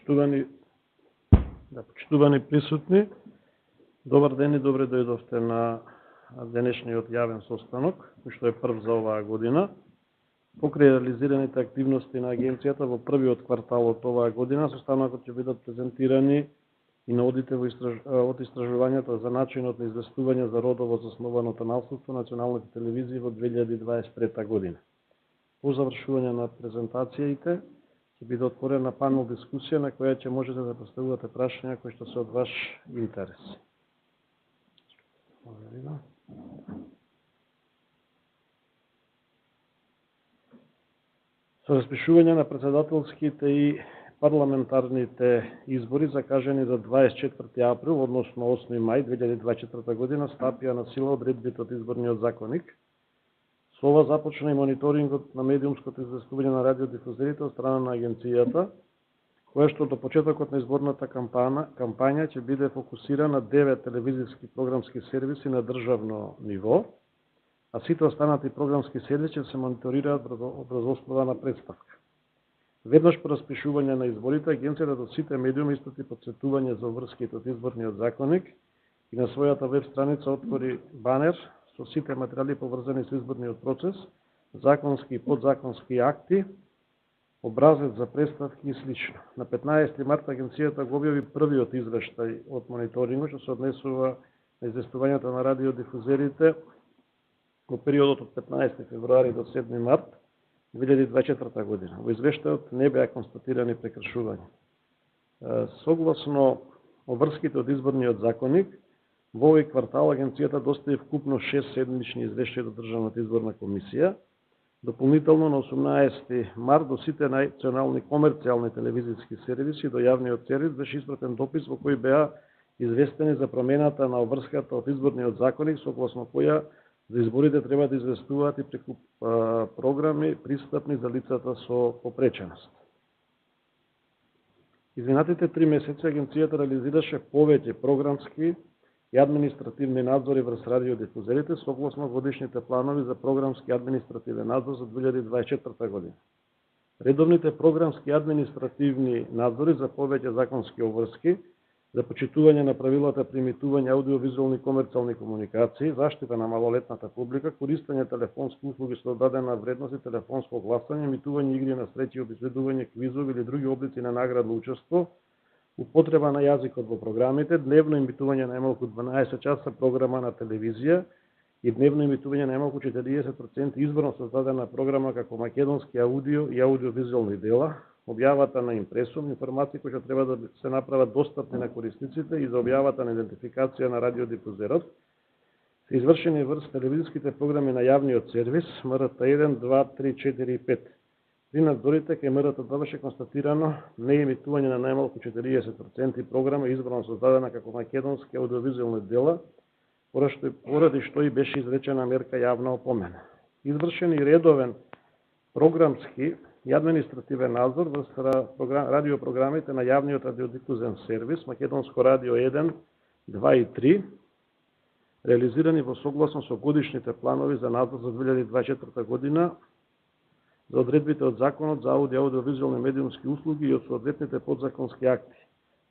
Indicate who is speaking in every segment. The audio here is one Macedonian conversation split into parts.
Speaker 1: Почитувани присутни, добар ден и добре дојдовте на денешниот јавен состанок, кој што е прв за оваа година. Покрај реализираните активности на агенцијата во првиот квартал од оваа година, состанокот ќе бидат презентирани и наодите од истражувањата за начинот на известување за родово заснованото наследство на националните телевизии во 2023 година. По завршување на презентациите, ќе биде отворена панел дискусија на која ќе можете да поставувате прашања кои што се од ваш интерес. Со распишување на председателските и парламентарните избори закажани за 24 април, односно 8 мај 2024 година, стапија на сила одредбите од изборниот законник. Со ова започна и мониторингот на медиумското известување на радиодифузерите од страна на агенцијата, која што до почетокот на изборната кампања ќе биде фокусирана на 9 телевизиски програмски сервиси на државно ниво, а сите останати програмски сервиси ќе се мониторираат врз основа на претставка. Веднаш по распишување на изборите, агенцијата до сите медиуми истати подсетување за врските од изборниот законник и на својата веб страница отвори банер со сите материјали поврзани со изборниот процес, законски и подзаконски акти, образец за представки и слично. На 15 март агенцијата го објави првиот извештај од мониторингот што се однесува на известувањето на радиодифузерите во периодот од 15 февруари до 7 март 2024 година. Во извештајот не беа констатирани прекршувања. Согласно обврските од изборниот законник, во овој квартал агенцијата достави вкупно 6 седмични извештаи до Државната изборна комисија. Дополнително на 18 март до сите национални комерцијални телевизиски сервиси до јавниот сервис беше испратен допис во кој беа известени за промената на обврската од изборниот законник, согласно која за изборите треба да известуваат и преку програми пристапни за лицата со попреченост. Изминатите 3 месеци агенцијата реализираше повеќе програмски и административни надзори врз радиодифузерите согласно годишните планови за програмски и административен надзор за 2024 година. Редовните програмски и административни надзори за повеќе законски обврски, за почитување на правилата при емитување аудиовизуални комерцијални комуникации, заштита на малолетната публика, користење телефонски услуги со дадена вредност и телефонско гласање, емитување игри на среќи, обезбедување квизови или други облици на наградно учество, употреба на јазикот во програмите, дневно емитување најмалку 12 часа програма на телевизија и дневно емитување најмалку 40% изборно создадена програма како македонски аудио и аудиовизуални дела, објавата на импресум, информации кои што треба да се направат достапни на корисниците и за објавата на идентификација на радиодифузерот, се извршени врз телевизиските програми на јавниот сервис МРТ1, 2, 3, 4 и 5. При надзорите кај МРТ2 беше констатирано неемитување на најмалку 40% програма изборно создадена како македонски аудиовизуални дела, поради што и беше изречена мерка јавна опомена. Извршен и редовен програмски и административен надзор врз радиопрограмите на јавниот радиодифузен сервис Македонско радио 1, 2 и 3, реализирани во согласно со годишните планови за надзор за 2024 година за одредбите од Законот за аудио и аудиовизуални медиумски услуги и од соодветните подзаконски акти.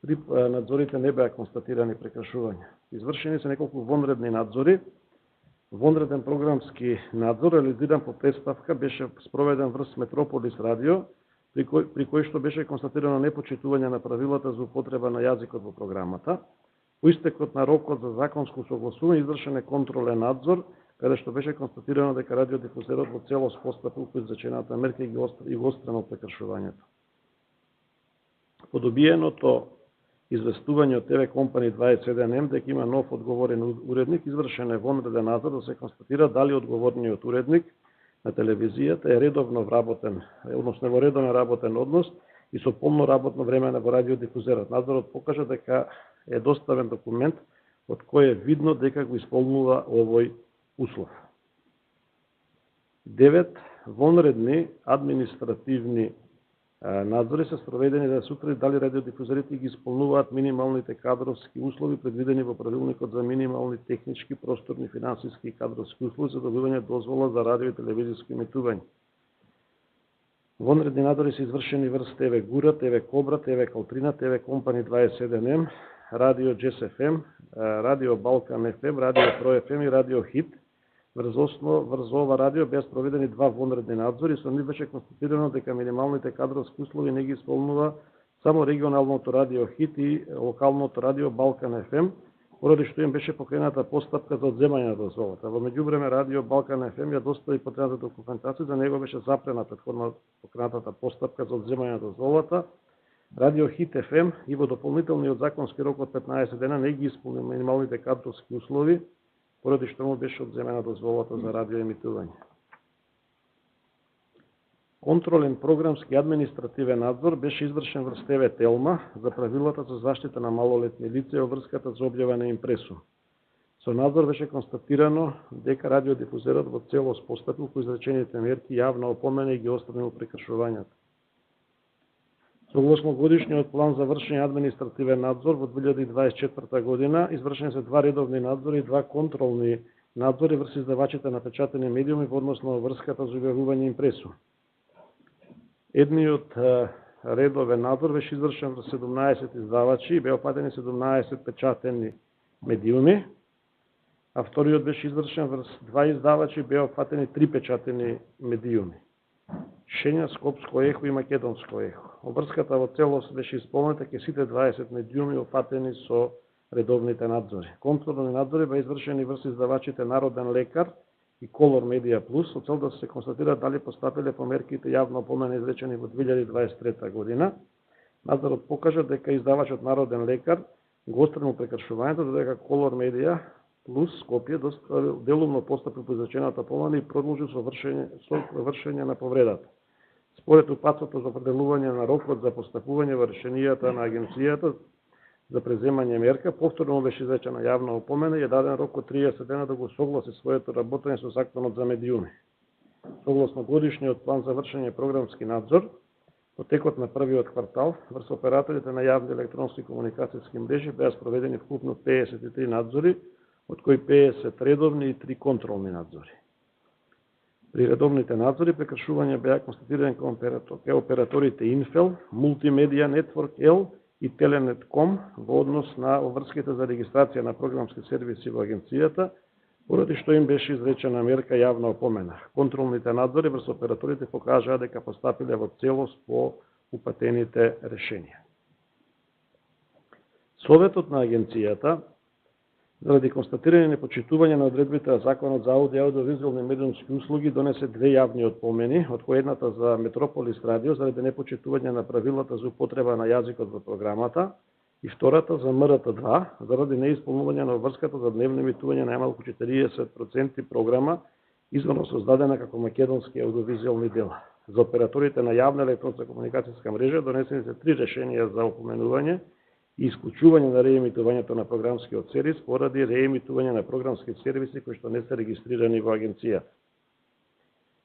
Speaker 1: При надзорите не беа констатирани прекршувања. Извршени се неколку вонредни надзори. Вонреден програмски надзор, реализиран по претставка, беше спроведен врз Метрополис радио, при кој што беше констатирано непочитување на правилата за употреба на јазикот во програмата. По истекот на рокот за законско согласување извршен е контролен надзор, каде што беше констатирано дека радиодифузерот во целост постапил по изречената мерка и го отстранил прекршувањето. По добиеното известување од ТВ Компани 27М дека има нов одговорен уредник, извршен е вонреден надзор да се констатира дали одговорниот уредник на телевизијата е редовно вработен, односно во редовен работен однос и со полно работно време во радиодифузерот. Надзорот покажа дека е доставен документ од кој е видно дека го исполнува овој услов. 9 вонредни административни надзори се спроведени да се утврди дали радиодифузерите ги исполнуваат минималните кадровски услови предвидени во правилникот за минимални технички, просторни, финансиски и кадровски услови за добивање дозвола за радио и телевизиски емитување. Вонредни надзори се извршени врз ТВ Гура, ТВ Кобра, ТВ Калтрина, ТВ Компани 27М, Радио Джес ФМ, Радио Балкан ФМ, Радио Про ФМ и Радио Хит. Врз ова радио беа спроведени два вонредни надзори, со нив беше констатирано дека минималните кадровски услови не ги исполнува само регионалното радио Хит и локалното радио Балкан ФМ, поради што им беше покрената постапка за одземање на дозволата. Во меѓувреме радио Балкан ФМ ја достави потребната документација, за него беше запрена претходно покренатата постапка за одземање на дозволата. Радио Хит ФМ и во дополнителниот законски рок од 15 дена не ги исполни минималните кадровски услови, поради што му беше одземена дозволата за радиоемитување. Контролен програмски административен надзор беше извршен врз ТВ Телма за правилата за заштита на малолетни лица и обврската за објава на импресу. Со надзор беше констатирано дека радиодифузерот во целост постапил по изречените мерки, јавно опомена и ги отстранил прекршувањата. Согласно годишниот план за вршење административен надзор во 2024 година извршени се два редовни надзори и два контролни надзори врз издавачите на печатени медиуми во однос на врската за објавување импресу. Едниот редовен надзор беше извршен врз 17 издавачи и беа опатени 17 печатени медиуми, а вториот беше извршен врз два издавачи и беа опатени 3 печатени медиуми. Шења, Скопско ехо и Македонско ехо. Обврската во целост беше исполнета ке сите 20 медиуми опатени со редовните надзори. Контролни надзори беа извршени врз издавачите Народен лекар и Колор Медија Плюс, со цел да се констатира дали постапиле по мерките јавно опомена изречени во 2023 година. Надзорот покажа дека издавачот Народен лекар го отстранил прекршувањето, додека Колор Медија Плюс Скопје делумно постапил по изречената опомена и продолжи со вршење на повредата. Според упатството за определување на рокот за постапување во решенијата на агенцијата за преземање мерка, повторно беше изречена јавна опомена и е даден рок од 30 дена да го согласи своето работење со законот за медиуми. Согласно годишниот план за вршење програмски надзор, во текот на првиот квартал, врз операторите на јавни електронски комуникацијски мрежи беа спроведени вкупно 53 надзори, од кои 50 редовни и 3 контролни надзори. При редовните надзори прекршувања беа констатирани кон операторите Инфел, Мултимедија Нетворк Л и Теленетком во однос на обврските за регистрација на програмски сервиси во агенцијата, поради што им беше изречена мерка јавна опомена. Контролните надзори врз операторите покажаа дека постапиле во целост по упатените решенија. Советот на агенцијата, заради констатирање непочитување на одредбите на Законот за аудио и аудиовизуелни медиумски услуги, донесе две јавни отпомени, од кои едната за Метрополис Радио заради непочитување на правилата за употреба на јазикот во програмата и втората за МРТ2 заради неисполнување на обврската за дневно емитување најмалку 40% програма изворно создадена како македонски аудиовизуелни дела. За операторите на јавна електронска комуникацијска мрежа донесени се 3 решенија за опоменување и исклучување на реемитувањето на програмскиот сервис поради реемитување на програмски сервиси кои што не се регистрирани во агенцијата.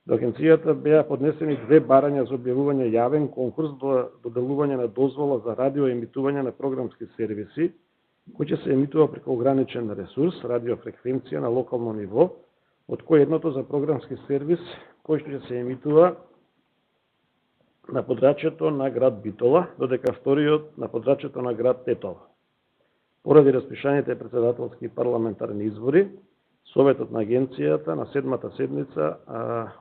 Speaker 1: До агенцијата беа поднесени две барања за објавување јавен конкурс до доделување на дозвола за радиоемитување на програмски сервиси, кој ќе се емитува преку ограничен ресурс, радиофреквенција на локално ниво, од кој едното за програмски сервис кој што ќе се емитува на подрачјето на град Битола, додека вториот на подрачјето на град Тетола. Поради распишаните председателски и парламентарни избори, Советот на агенцијата на 7-та седница,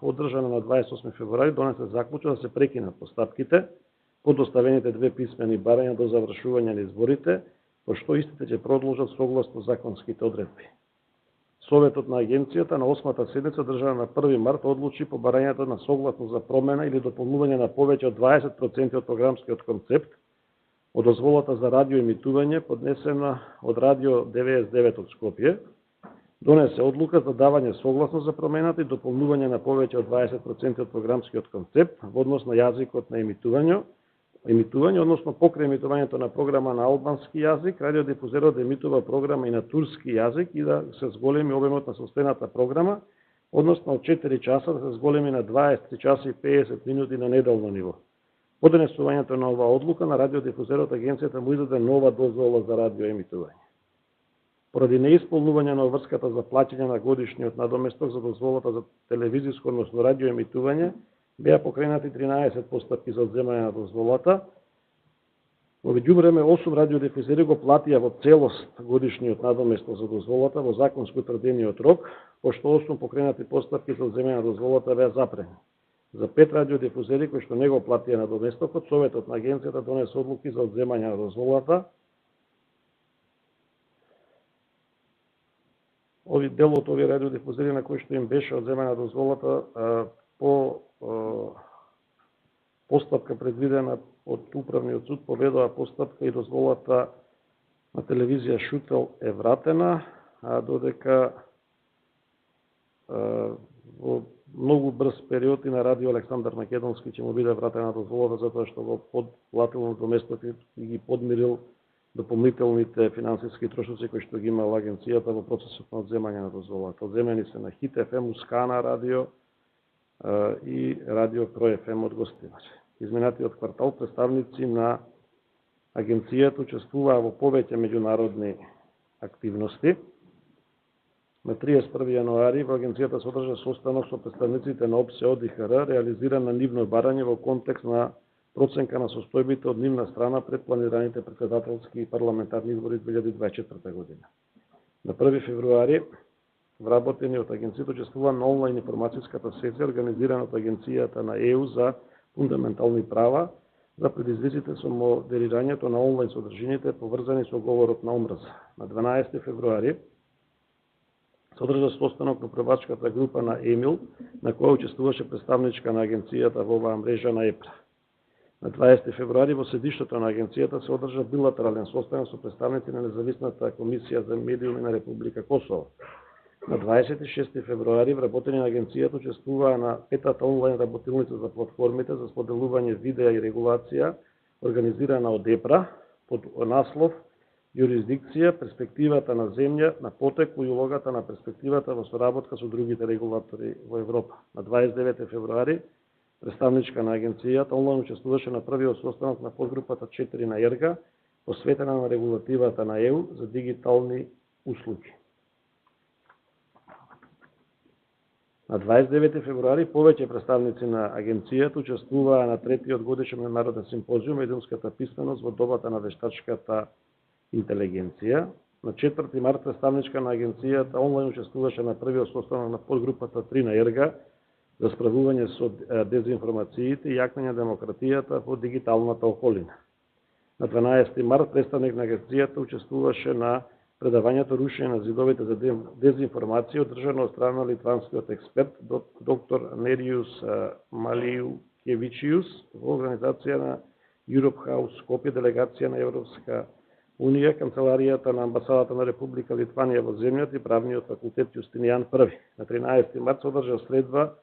Speaker 1: одржана на 28 февруари, донесе заклучок да се прекинат постапките по доставените две писмени барања до завршување на изборите, пошто истите ќе продолжат согласно законските одредби. Советот на агенцијата на 8-та седница, одржана на 1 март, одлучи по барањето на согласно за промена или дополнување на повеќе од 20% од програмскиот концепт од дозволата за радиоемитување поднесена од Радио 99 од Скопје, донесе одлука за давање согласно за промената и дополнување на повеќе од 20% од програмскиот концепт во однос на јазикот на емитување, односно покрај емитувањето на програма на албански јазик, радиодифузерот да емитува програма и на турски јазик и да се зголеми обемот на собствената програма, односно од 4 часа да се зголеми на 23 часа и 50 минути на неделно ниво. По донесувањето на оваа одлука на радиодифузерот агенцијата му издаде нова дозвола за радиоемитување. Поради неисполнување на обврската за плаќање на годишниот надоместок за дозволата за телевизиско, односно радиоемитување, Беа покренати 13 постапки за одземање на дозволата. Во меѓувреме 8 радиодифузери го платија во целост годишниот надоместок за дозволата во законско утврдениот рок, пошто 8 покренати постапки за одземање на дозволата беа запрени. За 5 радиодифузери кои што не го платија надоместокот, Советот на агенцијата донесе одлуки за одземање на дозволата. Дел од овие радиодифузери на кои што им беше одземање на дозволата по постапка предвидена од Управниот суд, поведува постапка и дозволата на телевизија Шутел е вратена, додека во многу брз период и на радио Александар Македонски ќе му биде вратена дозволата затоа што во подплатил доместокот и ги подмирил дополнителните финансиски трошоци кои што ги имала агенцијата во процесот на одземање на дозволата. Одземени се на Хит ФМ, Ускана радио и радио Про ФМ од Гостивар. Изминатиот квартал представници на агенцијата учествуваа во повеќе меѓународни активности. На 31 јануари во агенцијата се одржа состанок со представниците на ОПСЕ ОДИХР, реализиран на нивно барање во контекст на проценка на состојбите од нивна страна пред планираните претседателски и парламентарни избори 2024 година. На 1 февруари вработени од агенцијата учествува на онлайн информацијската сесија организирана од агенцијата на ЕУ за фундаментални права за предизвиците со модерирањето на онлайн содржините поврзани со говорот на омраза. На 12 февруари се одржа состанок на управачката група на ЕМИЛ, на која учествуваше представничка на агенцијата во оваа мрежа на ЕПРА. На 20 февруари во седиштето на агенцијата се одржа билатерален состанок со представници на Независната комисија за медиуми на Република Косово. На 26 февруари вработени на агенцијата учествуваа на петата онлайн работилница за платформите за споделување видеа и регулација, организирана од ЕПРА, под наслов Јурисдикција, перспективата на земја, на потекло и улогата на перспективата во соработка со другите регулатори во Европа. На 29 февруари представничка на агенцијата онлайн учествуваше на првиот состанок на подгрупата 4 на ЕРГА, посветена на регулативата на ЕУ за дигитални услуги. На 29 февруари повеќе представници на агенцијата учествуваа на третиот годишен меѓународен симпозиум медиумската писменост во добата на вештачката интелигенција. На 4 март представничка на агенцијата онлайн учествуваше на првиот состанок на подгрупата 3 на ЕРГА за справување со дезинформациите и јакнење демократијата во дигиталната околина. На 12 март представник на агенцијата учествуваше на предавањето Рушење на зидовите за дезинформација, одржано од страна на литванскиот експерт доктор Нериус Малиукевичиус во организација на Europe House Скопје, делегација на Европска Унија, канцеларијата на амбасадата на Република Литванија во земјата и правниот факултет Јустинијан I. На 13 март се одржа следва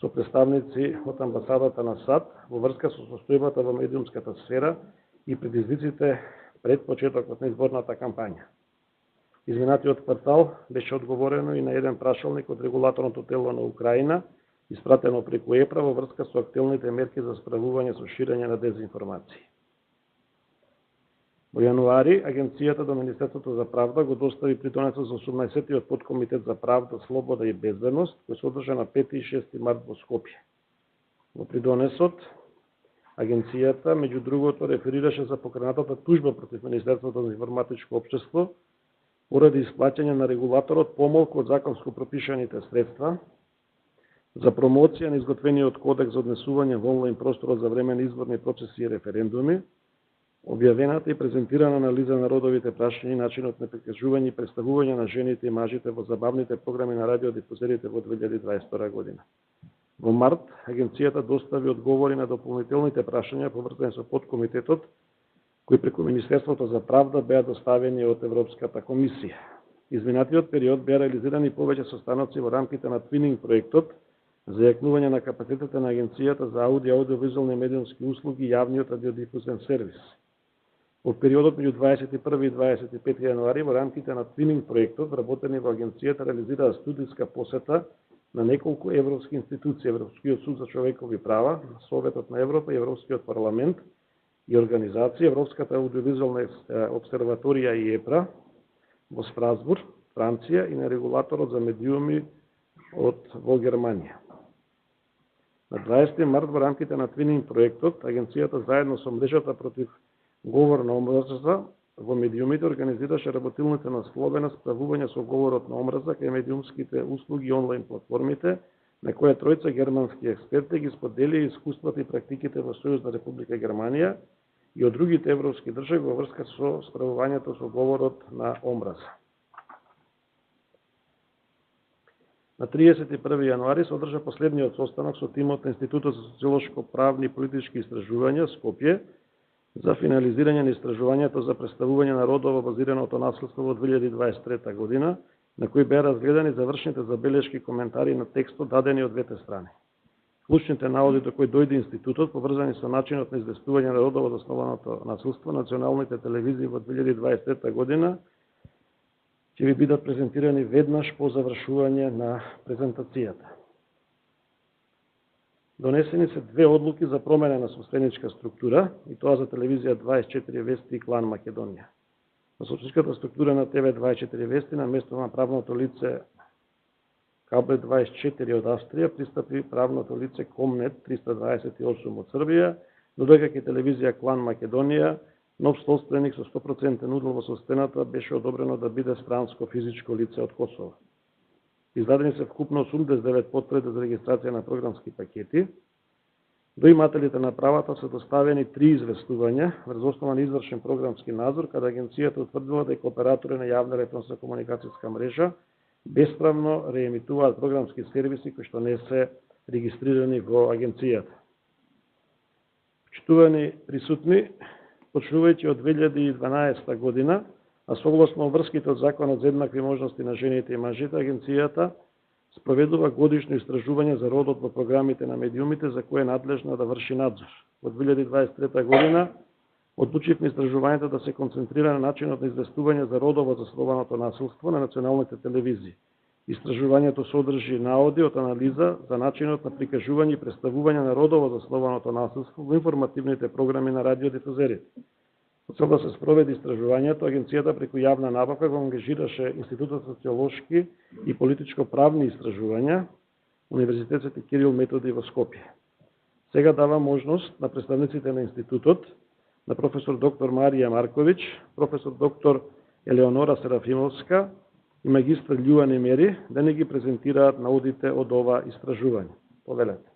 Speaker 1: со представници од амбасадата на САД во врска со состојбата во медиумската сфера и предизвиците пред почетокот на изборната кампања. Изминатиот квартал беше одговорено и на еден прашалник од регулаторното тело на Украина, испратено преку ЕПРА во врска со актуелните мерки за справување со ширење на дезинформации. Во јануари, агенцијата до Министерството за правда го достави придонесот за 18-тиот подкомитет за правда, слобода и безбедност, кој се одржа на 5 и 6 март во Скопје. Во придонесот, агенцијата, меѓу другото, реферираше за покренатата тужба против Министерството за информатичко општество, поради исплаќање на регулаторот помалку од законско пропишаните средства, за промоција на изготвениот кодекс за однесување во онлайн просторот за време на изборни процеси и референдуми, објавената и презентирана анализа на родовите прашања и начинот на прикажување и представување на жените и мажите во забавните програми на радиодифузерите во 2022 година. Во март, агенцијата достави одговори на дополнителните прашања поврзани со подкомитетот, кои преку Министерството за правда беа доставени од Европската комисија. Изминатиот период беа реализирани повеќе состаноци во рамките на Twinning проектот за јакнување на капацитетите на агенцијата за аудио, аудиовизуални и медиумски услуги и јавниот радиодифузен сервис. Во периодот меѓу 21 и 25 јануари во рамките на Twinning проектот вработени во агенцијата реализираа студиска посета на неколку европски институции, Европскиот суд за човекови права, Советот на Европа и Европскиот парламент и организација Европската аудиовизуална обсерваторија и ЕПРА во Страсбург, Франција и на регулаторот за медиуми во Германија. На 20 март во рамките на Твининг проектот, агенцијата заедно со мрежата против говор на омраза во медиумите организираше работилница насловена справување со говорот на омраза кај медиумските услуги и онлайн платформите, на која тројца германски експерти ги споделија искуствата и практиките во Сојузна Република Германија и од другите европски држави во врска со справувањето со говорот на омраза. На 31 јануари се одржа последниот состанок со тимот на Институтот за социолошко правни и политички истражувања Скопје за финализирање на истражувањето за представување на родово базираното насилство во 2023 година, на кои беа разгледани завршните забелешки и коментари на текстот дадени од двете страни. Клучните наводи до кои дојде институтот, поврзани со начинот на известување на родово заснованото насилство на националните телевизии во 2023 година, ќе ви бидат презентирани веднаш по завршување на презентацијата. Донесени се две одлуки за промена на собственичка структура, и тоа за телевизија 24 Вести и Клан Македонија. На собственичката структура на ТВ24 Вести на место на правното лице Кабле 24 од Австрија пристапи правното лице Комнет 328 од Србија, додека ке телевизија Клан Македонија, нов собственик со 100% удел во собствената, беше одобрено да биде странско физичко лице од Косово. Издадени се вкупно 89 потврди за регистрација на програмски пакети. До имателите на правата се доставени 3 известувања врз основа на извршен програмски надзор, каде агенцијата утврдила дека оператори на јавна електронска комуникацијска мрежа бесправно реемитуваат програмски сервиси кои што не се регистрирани во агенцијата. Почитувани присутни, почнувајќи од 2012 година, а согласно врските од Законот за еднакви можности на жените и мажите, агенцијата спроведува годишно истражување за родот во програмите на медиумите за кој е надлежна да врши надзор. Во 2023 година одлучивме истражувањето да се концентрира на начинот на известување за родово заснованото насилство на националните телевизии. Истражувањето содржи наоди од анализа за начинот на прикажување и представување на родово заснованото насилство во информативните програми на радиодифузерите. Со цел да се спроведи истражувањето, агенцијата преку јавна набавка го ангажираше Институтот за социолошки и политичко-правни истражувања, Универзитет Свети Кирил Методи во Скопје. Сега дава можност на представниците на институтот, на професор доктор Марија Марковиќ, професор доктор Елеонора Серафимовска и магистр Љуан Емери да не ги презентираат наудите од ова истражување. Повелете.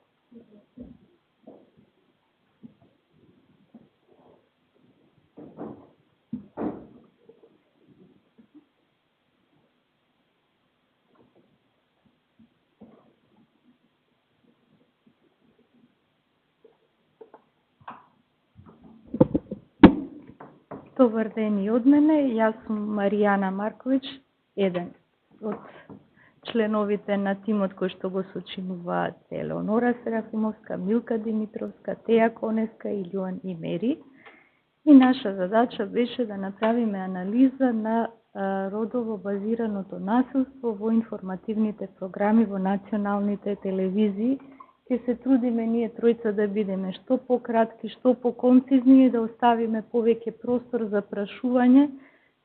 Speaker 2: Добар ден и од мене. Јас сум Маријана Марковиќ, еден од членовите на тимот кои што го сочинуваат Елеонора Серафимовска, Милка Димитровска, Теја Конеска и Љуан Имери. И наша задача беше да направиме анализа на родово базираното насилство во информативните програми во националните телевизии. Ќе се трудиме ние тројца да бидеме што пократки, што поконцизни и да оставиме повеќе простор за прашување.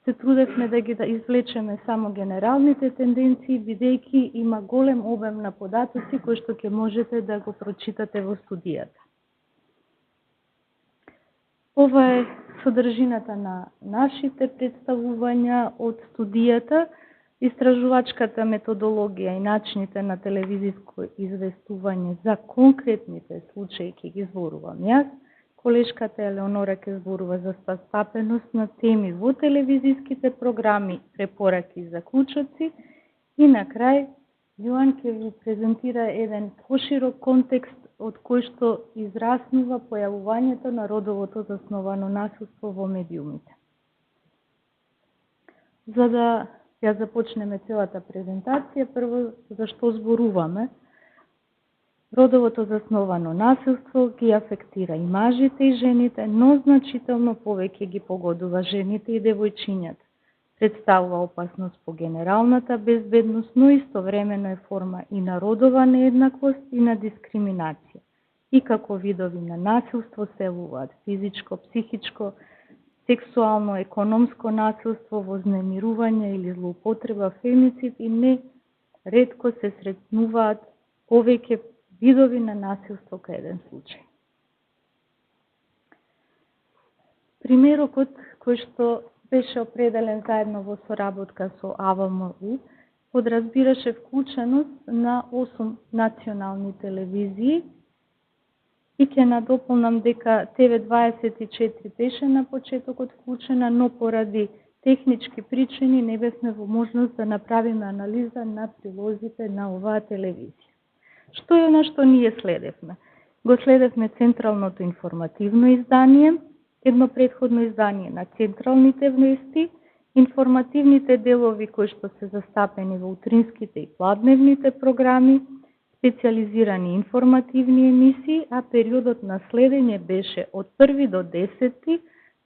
Speaker 2: Се трудевме да ги извлечеме само генералните тенденции, бидејќи има голем обем на податоци кои што ќе можете да го прочитате во студијата. Ова е содржината на нашите представувања од студијата. Истражувачката методологија и начините на телевизиско известување за конкретните случаи ќе ги зборувам јас. Колешката Елеонора ќе зборува за стапеност на теми во телевизиските програми, препораки и заклучоци. И на крај, Љуан ќе ви презентира еден поширок контекст од кој што израснува појавувањето на родовото засновано насилство во медиумите. За да ја започнеме целата презентација, прво за што зборуваме. Родовото засновано насилство ги афектира и мажите и жените, но значително повеќе ги погодува жените и девојчињата. Представува опасност по генералната безбедност, но истовремено е форма и на родова нееднаквост и на дискриминација. И како видови на насилство се явуваат физичко, психичко, сексуално, економско насилство, вознемирување или злоупотреба, фемицид и не ретко се сретнуваат повеќе видови на насилство кај еден случај. Примерокот кој што беше определен заедно во соработка со АВМУ подразбираше вклученост на 8 национални телевизии и ќе надополнам дека ТВ24 беше на почетокот вклучена, но поради технички причини не бевме во можност да направиме анализа на прилозите на оваа телевизија. Што е она што ние следевме? Го следевме Централното информативно издание, едно претходно издание на централните вести, информативните делови кои што се застапени во утринските и пладневните програми, специализирани информативни емисии, а периодот на следење беше од 1 до 10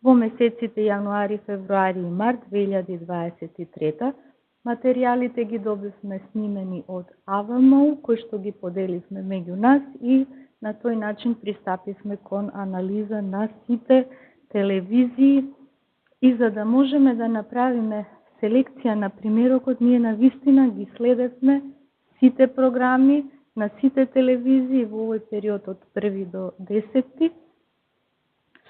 Speaker 2: во месеците јануари, февруари и март 2023. Материјалите ги добивме снимени од АВМУ, кои што ги поделивме меѓу нас и на тој начин пристапивме кон анализа на сите телевизии и за да можеме да направиме селекција на примерокот, ние навистина ги следевме сите програми на сите телевизии во овој период од 1 до 10.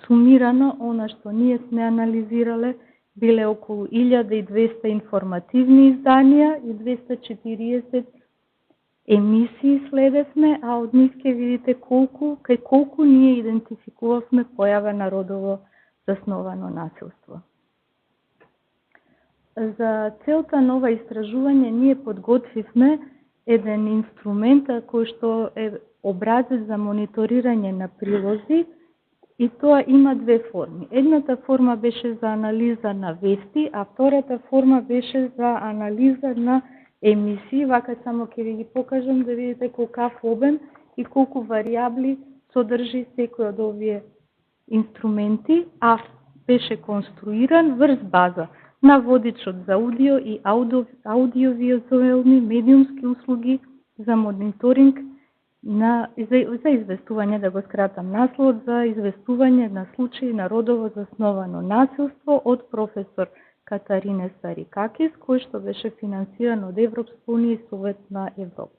Speaker 2: Сумирано, она што ние сме анализирале, биле околу 1200 информативни изданија и 240 емисии следевме, а од нив ќе видите кај колку ние идентификувавме појава на родово засновано насилство. За целта на ова истражување ние подготвивме еден инструмент кој што е образец за мониторирање на прилози и тоа има две форми. Едната форма беше за анализа на вести, а втората форма беше за анализа на емисии. Вака само ќе ви ги покажам да видите колкав обем и колку варијабли содржи секој од овие инструменти, а беше конструиран врз база на водичот за аудио и аудиовизуелни медиумски услуги за мониторинг за известување, да го скратам насловот, за известување на случаи на родово засновано насилство од професор Катарине Сарикакис, кој што беше финансиран од Европска унија и Совет на Европа.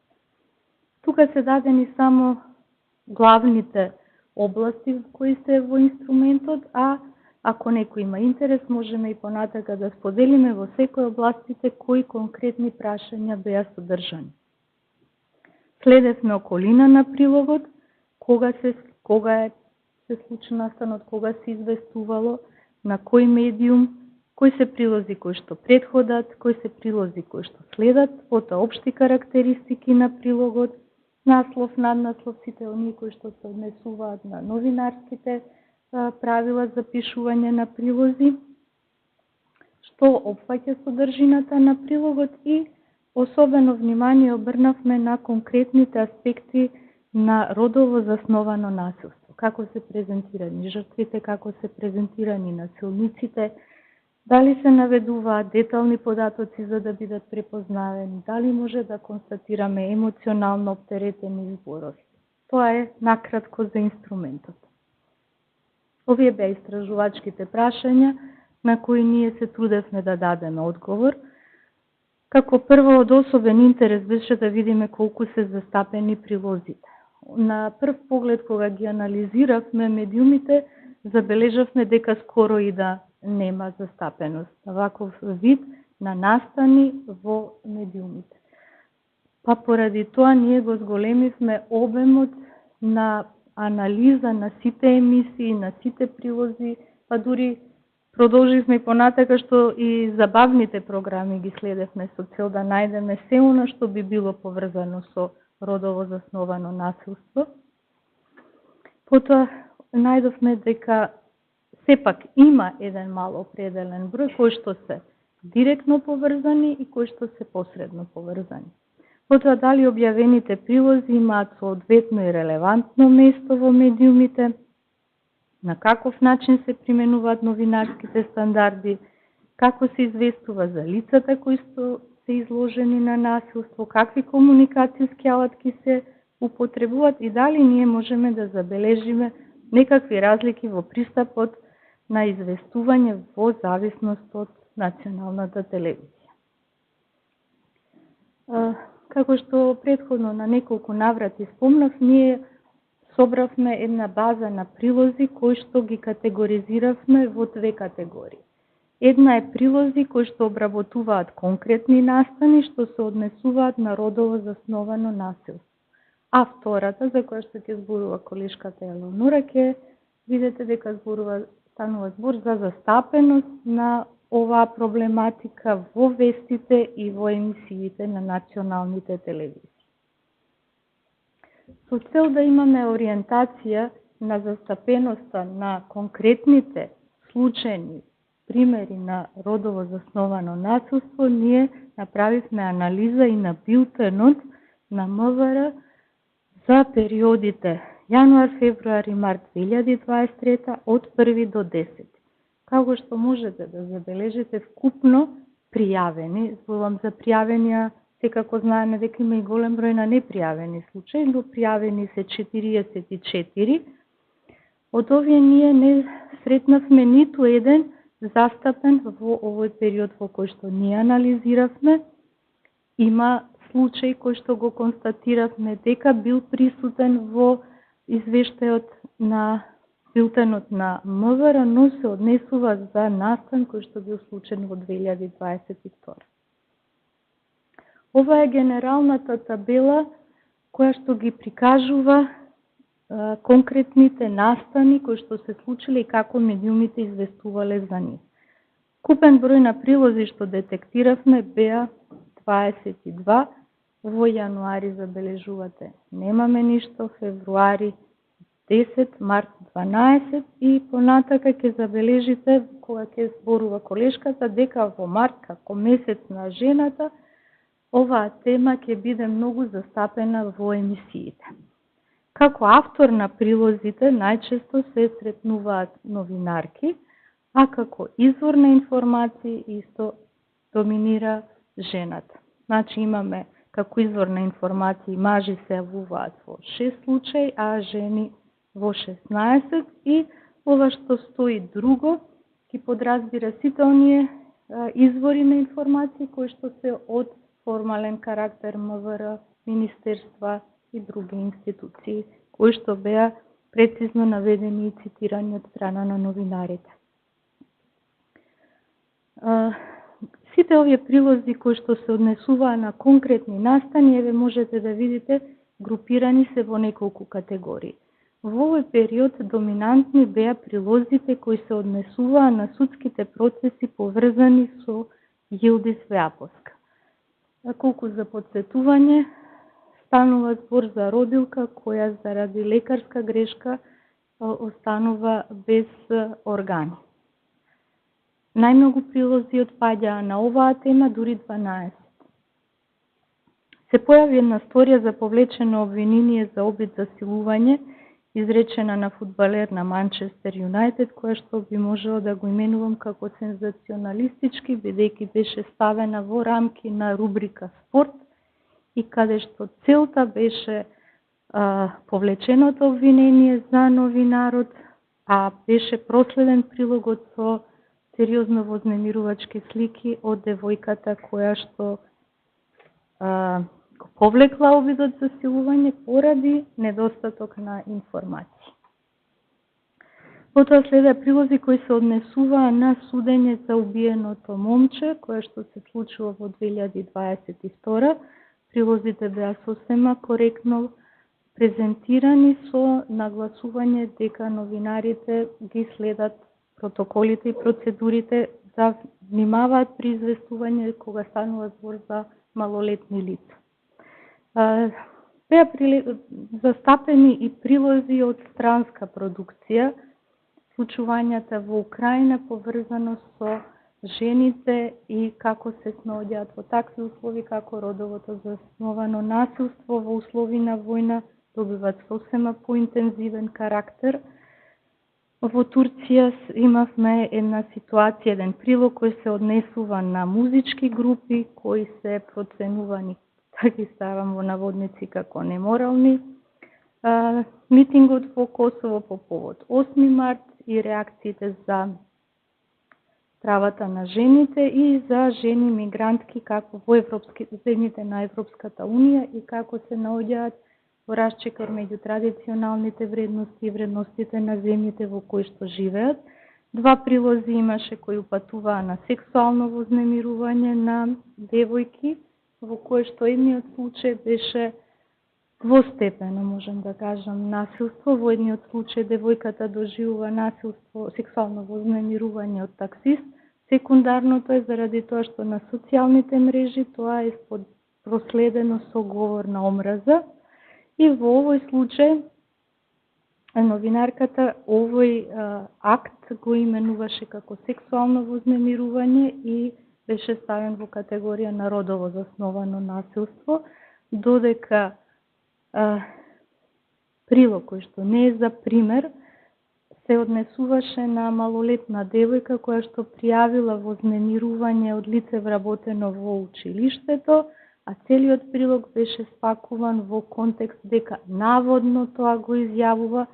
Speaker 2: Тука се дадени само главните области кои се во инструментот, а ако некој има интерес, можеме и понатака да споделиме во секој областите кои конкретни прашања беа содржани. Следевме околина на прилогот, кога се случи настанот, кога се известувало, на кој медиум, кои се прилози кои што претходат, кои се прилози кои што следат, потоа општи карактеристики на прилогот, наслов, наднаслов, сите оние кои што се однесуваат на новинарските правила за пишување на прилози, што опфаќа содржината на прилогот и особено внимание обрнавме на конкретните аспекти на родово засновано насилство. Како се презентирани жртвите, како се презентирани насилниците, дали се наведуваат детални податоци за да бидат препознавени, дали може да констатираме емоционално оптеретени зборови. Тоа е накратко за инструментот. Овие беа истражувачките прашања на кои ние се трудевме да дадеме одговор. Како прво од особен интерес беше да видиме колку се застапени прилозите. На прв поглед кога ги анализиравме медиумите, забележавме дека скоро и да нема застапеност. Ваков вид на настани во медиумите. Па поради тоа ние го зголемивме обемот на анализа на сите емисии, на сите прилози, па дури продолживме и понатака што и забавните програми ги следевме со цел да најдеме се она што би било поврзано со родово засновано насилство. Потоа најдовме дека сепак има еден мал определен број кои што се директно поврзани и кои што се посредно поврзани. Потоа дали објавените прилози имаат соодветно и релевантно место во медиумите, на каков начин се применуваат новинарските стандарди, како се известува за лицата кои што се изложени на насилство, какви комуникацијски алатки се употребуваат и дали ние можеме да забележиме некакви разлики во пристапот на известување во зависност од националната телевизија. како што претходно на неколку наврати спомнав, ние собравме една база на прилози кои што ги категоризиравме во две категории. Една е прилози кои што обработуваат конкретни настани што се однесуваат на родово засновано насилство. А втората, за која што ќе зборува колешката Елеонора, ќе видите дека станува збор за застапеност на оваа проблематика во вестите и во емисиите на националните телевизии. Со цел да имаме ориентација на застапеноста на конкретните случајни примери на родово засновано насилство, ние направивме анализа и на билтенот на МВР за периодите јануар, февруар и март 2023 од 1 до 10. Како што можете да забележите, вкупно пријавени, зборувам за пријавенија, секако знаеме дека има и голем број на непријавени случаи, но пријавени се 44. Од овие ние не сретнавме ниту еден застапен во овој период во кој што ние анализиравме. Има случај кој што го констатиравме дека бил присутен во извештајот на билтенот на МВР, но се однесува за настан кој што бил случен во 2022. Ова е генералната табела која што ги прикажува конкретните настани кои што се случиле и како медиумите известувале за нив. Купен број на прилози што детектиравме беа 22, во јануари забележувате немаме ништо, февруари 10, март 12 и понатака ќе забележите кога ќе зборува колешката дека во март како месец на жената оваа тема ќе биде многу застапена во емисиите. Како автор на прилозите најчесто се сретнуваат новинарки, а како извор на информации исто доминира жената. Значи имаме како извор на информации мажи се јавуваат во 6 случаи, а жени во 16 и ова што стои друго ги подразбира сите оние извори на информации кои што се од формален карактер МВР, министерства и други институции, кои што беа прецизно наведени и цитирани од страна на новинарите. Сите овие прилози кои што се однесуваа на конкретни настани, еве можете да видите, групирани се во неколку категории. Во овој период доминантни беа прилозите кои се однесуваа на судските процеси поврзани со Јилдис Веаповска. Колку за подсетување, станува збор за родилка која заради лекарска грешка останува без органи. Најмногу прилози отпаѓаа на оваа тема, дури 12. Се појави една сторија за повлечено обвинение за обид за силување, изречена на фудбалер на Манчестер Юнајтед, која што би можела да го именувам како сензационалистички, бидејќи беше ставена во рамки на рубрика спорт и каде што целта беше повлеченото обвинение за новинарот, а беше проследен прилогот со сериозно вознемирувачки слики од девојката која што го повлекла обидот за силување поради недостаток на информации. Потоа следеа прилози кои се однесуваа на судење за убиеното момче, кое што се случило во 2022. Прилозите беа сосема коректно презентирани со нагласување дека новинарите ги следат протоколите и процедурите да внимаваат при известување кога станува збор за малолетни лица. Беа застапени и прилози од странска продукција, случувањата во Украина поврзано со жените и како се снаоѓаат во такви услови, како родовото засновано насилство во услови на војна добиваат сосема поинтензивен карактер. Во Турција имавме една ситуација, еден прилог кој се однесува на музички групи кои се проценувани, да ги ставам во наводници, како неморални. Митингот во Косово по повод 8 март и реакциите за правата на жените и за жени мигрантки како во земјите на Европската унија и како се наоѓаат во расчекор меѓу традиционалните вредности и вредностите на земјите во кои што живеат. 2 прилози имаше кои упатуваа на сексуално вознемирување на девојки, во кој што едниот случај беше двостепено, можем да кажам, насилство. Во едниот случај девојката доживува насилство, сексуално вознемирување од таксист. Секундарното е заради тоа што на социјалните мрежи тоа е проследено со говор на омраза. И во овој случај новинарката овој акт го именуваше како сексуално вознемирување и беше ставен во категорија на родово засновано насилство, додека прилог кој што не е за пример се однесуваше на малолетна девојка која што пријавила вознемирување од лице вработено во училиштето, а целиот прилог беше спакуван во контекст дека наводно тоа го изјавува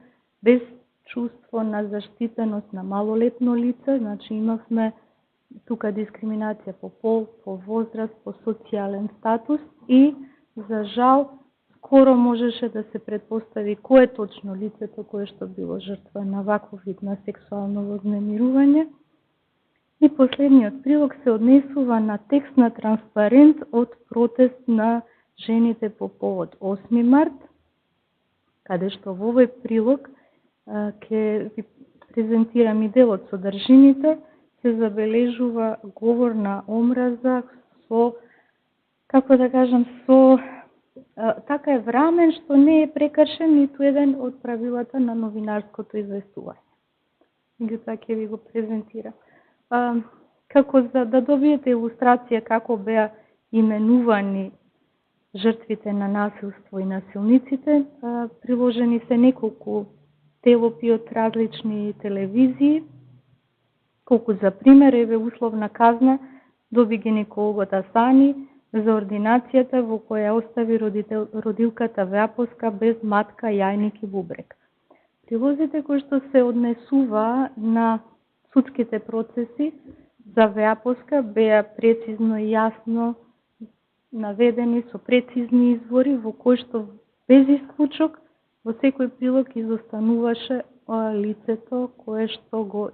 Speaker 2: без чувство на заштитеност на малолетно лице. Значи имавме тука дискриминација по пол, по возраст, по социјален статус и за жал скоро можеше да се претпостави кој е точно лицето кое што било жртва на ваков вид на сексуално вознемирување. И последниот прилог се однесува на текст на транспарент од протест на жените по повод 8 март, каде што во овој прилог ќе ви презентирам и дел од содржините, се забележува говор на омраза со, како да кажам, со така е врамен што не е прекршен ниту еден од правилата на новинарското известување. Меѓутоа ќе ви го презентирам. Како за да добиете илустрација како беа именувани жртвите на насилство и насилниците, приложени се неколку телопи од различни телевизии, колку за пример еве условна казна доби гинекологот Асани за ординацијата во која остави родилката Веапоска без матка, јајник и бубрек. Прилозите кои што се однесува на судските процеси за Веапоска беа прецизно и јасно наведени со прецизни извори во кои што без исклучок во секој прилог изостануваше лицето кое што го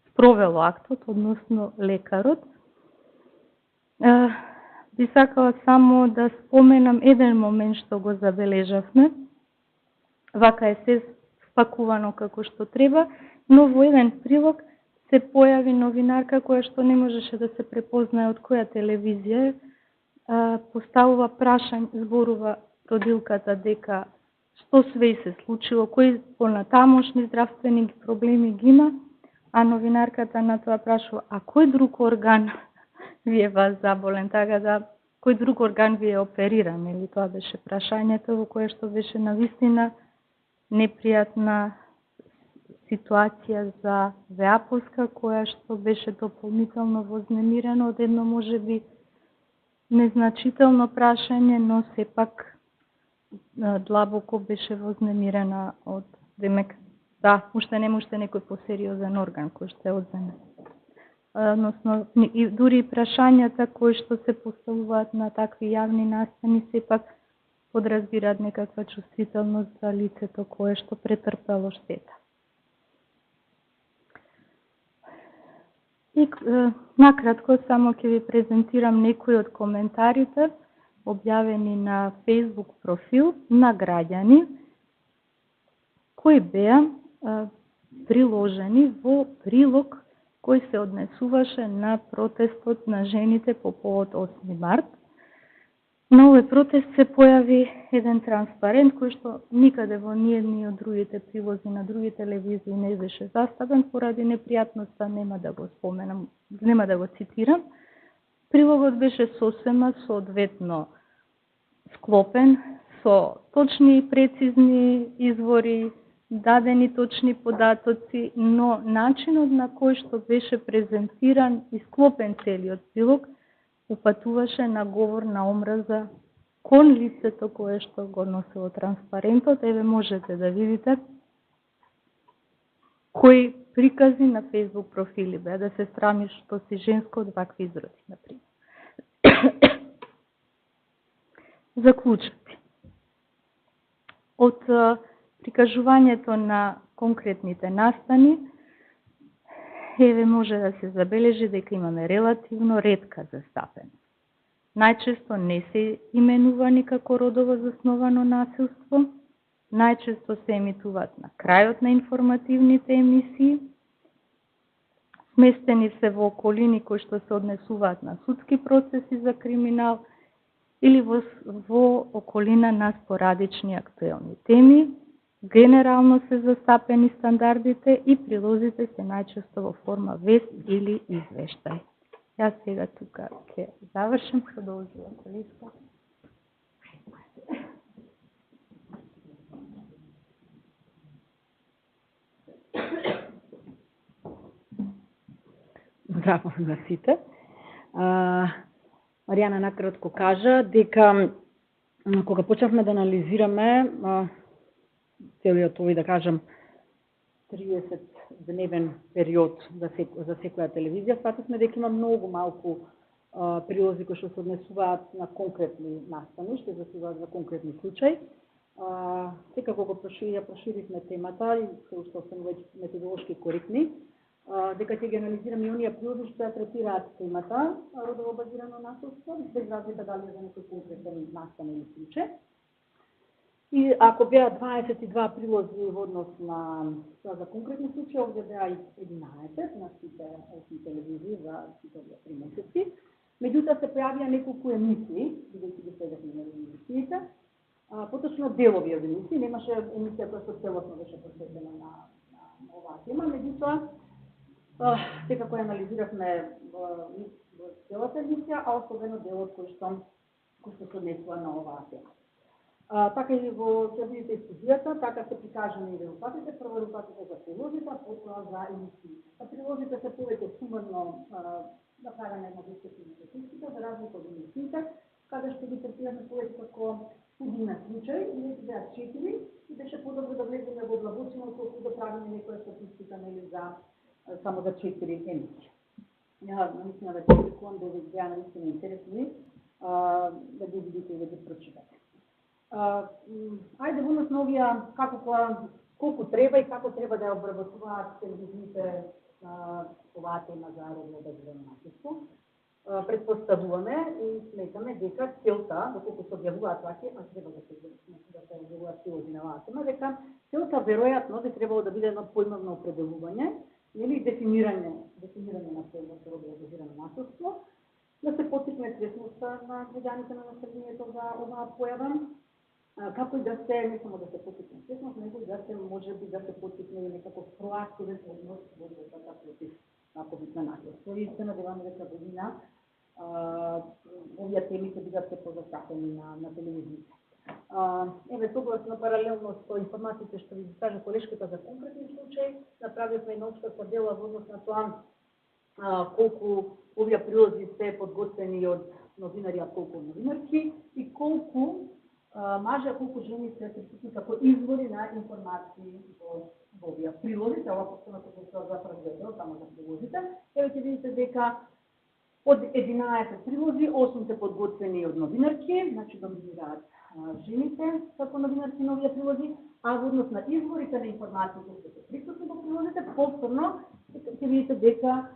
Speaker 2: спровело актот, односно лекарот. Би сакала само да споменам еден момент што го забележавме. Вака е се спакувано како што треба, но во еден прилог се појави новинарка која што не можеше да се препознае од која телевизија, поставува прашање, зборува родилката дека што све и се случило, кои понатамошни здравствени проблеми ги има, а новинарката на тоа прашува, а кој друг орган ви е вас заболен, така да кој друг орган ви е опериран, или тоа беше прашањето во кое што беше навистина непријатна ситуација за Веапоска, која што беше дополнително вознемирена од едно можеби незначително прашање, но сепак длабоко беше вознемирена од, демек, да, уште нема некој посериозен орган кој што е одземен. Односно, и дури прашањата кои што се поставуваат на такви јавни настани сепак подразбираат некаква чувствителност за лицето кое што претрпело штета. И накратко само ќе ви презентирам некои од коментарите објавени на Facebook профил на граѓани кои беа приложени во прилог кој се однесуваше на протестот на жените по повод 8 март. На овој протест се појави еден транспарент кој што никаде во ниедни од другите прилози на други телевизии не беше заставен, поради непријатноста нема да го споменам, нема да го цитирам. Прилогот беше сосема соодветно склопен, со точни и прецизни извори, дадени точни податоци, но начинот на кој што беше презентиран и склопен целиот прилог упатуваше на говор на омраза кон лицето кое што го носило транспарентот. Еве можете да видите кои прикази на Facebook профили, бе да се срамиш што си женско од вакви изрази, например. Заклучати. Од прикажувањето на конкретните настани, еве може да се забележи дека имаме релативно ретка застапеност. Најчесто не се именувани како родово засновано насилство, најчесто се емитуваат на крајот на информативните емисии, сместени се во околини кои што се однесуваат на судски процеси за криминал или во околина на спорадични актуелни теми, генерално се застапени стандардите и прилозите се најчесто во форма вест или извештај. Јас сега тука ќе завршам, продолжувам колиска.
Speaker 3: Здраво на сите. Маријана накратко кажа дека кога почнавме да анализираме целиот овој, да кажем, 30-дневен период за секоја телевизија, свативме дека има многу малку прилози кои што се однесуваат на конкретни настани, што засуваат за конкретни случаи. Секако го проширивме темата и се уште веќе методолошки коректни, дека ќе ги анализираме и оние прилози што ја третираат темата родово базирано насилство, без разлика дали е за некој конкретен настан или случај. И ако беа 22 прилози во однос на за конкретни случаи, овде беа 11 на сите телевизии за сите 3 месеци. Меѓутоа се појавија неколку емисии, бидејќи ги следевме на емисиите, поточно делови од емисии, немаше емисија која што целосно беше посветена на оваа тема, меѓутоа секако ја анализиравме во целата емисија, а особено делот кој што се однесува на оваа тема. Така и во ќе видите студијата, така се прикажани и резултатите, прво резултатите за прилозите, а потоа за емисиите. Прилозите се повеќе сумарно направена една дискусија статистика, за разлика од емисиите, каде што ги третираме повеќе како студии на случај, и беа 4, и беше подобро да влеземе во длабочина, отколку да правиме некоја статистика за само за 4 емисии. Ја мислам да ќе рекомендувам да ви беа наистина интересни, да ги видите и да ги прочитате. Ајде во однос на овие колку треба и како треба да ја обработуваат телевизиите оваа тема за родово базирано насилство. Предпоставуваме и сметаме дека целта, доколку се објавуваат вакви, а треба да се објавуваат прилози на оваа тема, дека целта веројатно би требало да биде едно поимавно определување или дефинирање на поимот родово базирано насилство, да се поттикне свесноста на граѓаните на населението за оваа појава, како и да се, не само да се поттикне свесност, него и да се може би да се поттикне и некако проактивен однос во борбата против ваков вид на насилство. И се надеваме дека година овие теми ќе бидат се позастапени на телевизиите. Еве, согласно паралелно со информациите што ви кажа колешката за конкретни случаи, направивме и научна табела во однос на тоа колку овие прилози се подготвени од новинари, а колку новинарки и колку мажи, а колку жени се присутни како извори на информации во овие прилози, ова постојано се за првиот само за прилозите. Еве ќе видите дека од 11 прилози, 8 се подготвени од новинарки, значи доминираат жените како новинарки на овие прилози, а во однос на изворите на информациите што се присутни во прилозите, повторно ќе видите дека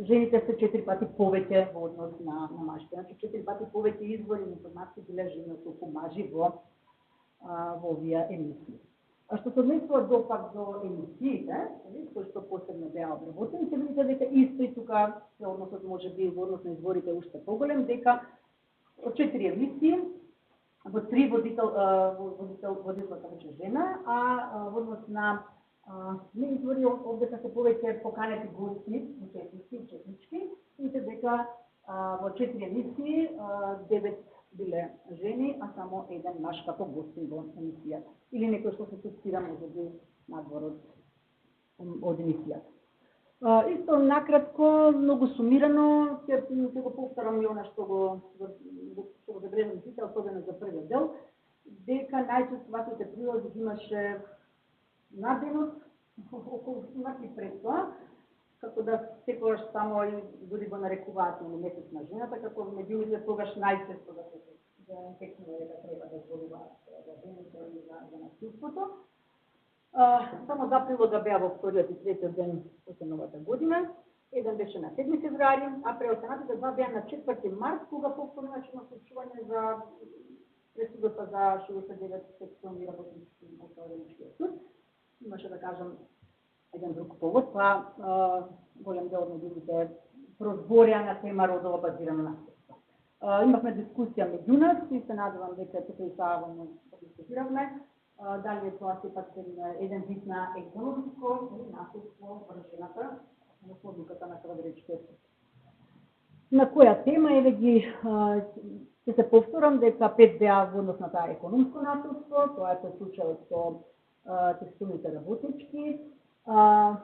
Speaker 3: жените се 4 пати повеќе во однос на мажите. Значи 4 пати повеќе извори на информации биле жени отколку мажи во овие емисии. А што се однесува до емисиите, кои што посебно беа обработени, ќе видите дека исто и тука се односот може би во однос на изворите уште поголем, дека од 4 емисии во 3 водителката беше жена, а во однос на не извори овде се повеќе поканети гости, учеснички, видите дека во 4 емисии 9 биле жени, а само еден маж како гостин во емисијата. Или некој што се цитира може би надвор од емисијата. Исто накратко, многу сумирано, ќе го повторам и она што го забележам сите, особено за првиот дел, дека најчесто ваквите прилози имаше на денот, околу смрт и пред тоа, како да секогаш само и дури го нарекуваат на месец на жената, како медиумите тогаш најчесто да се текнува дека треба да зборуваат за жените и за насилството. Само за април да беа во вториот и третиот ден после новата година. Еден беше на 7 февруари, а преостанатите два беа на 4 март, кога повторно начина случување за пресудата за 69 сексуални работнички на Соединетите суд. Имаше да кажам еден друг повод, па голем дел од медиумите прозборија на тема родово базирано насилство. Имавме дискусија меѓу нас и се надевам дека тука и саавно дискутиравме дали е тоа сепак еден вид на економско насилство врз жената, на одлуката на Соединетите суд. На која тема еве ги ќе се повторам дека 5 беа во однос на таа економско насилство, тоа е случајот со текстилните работнички.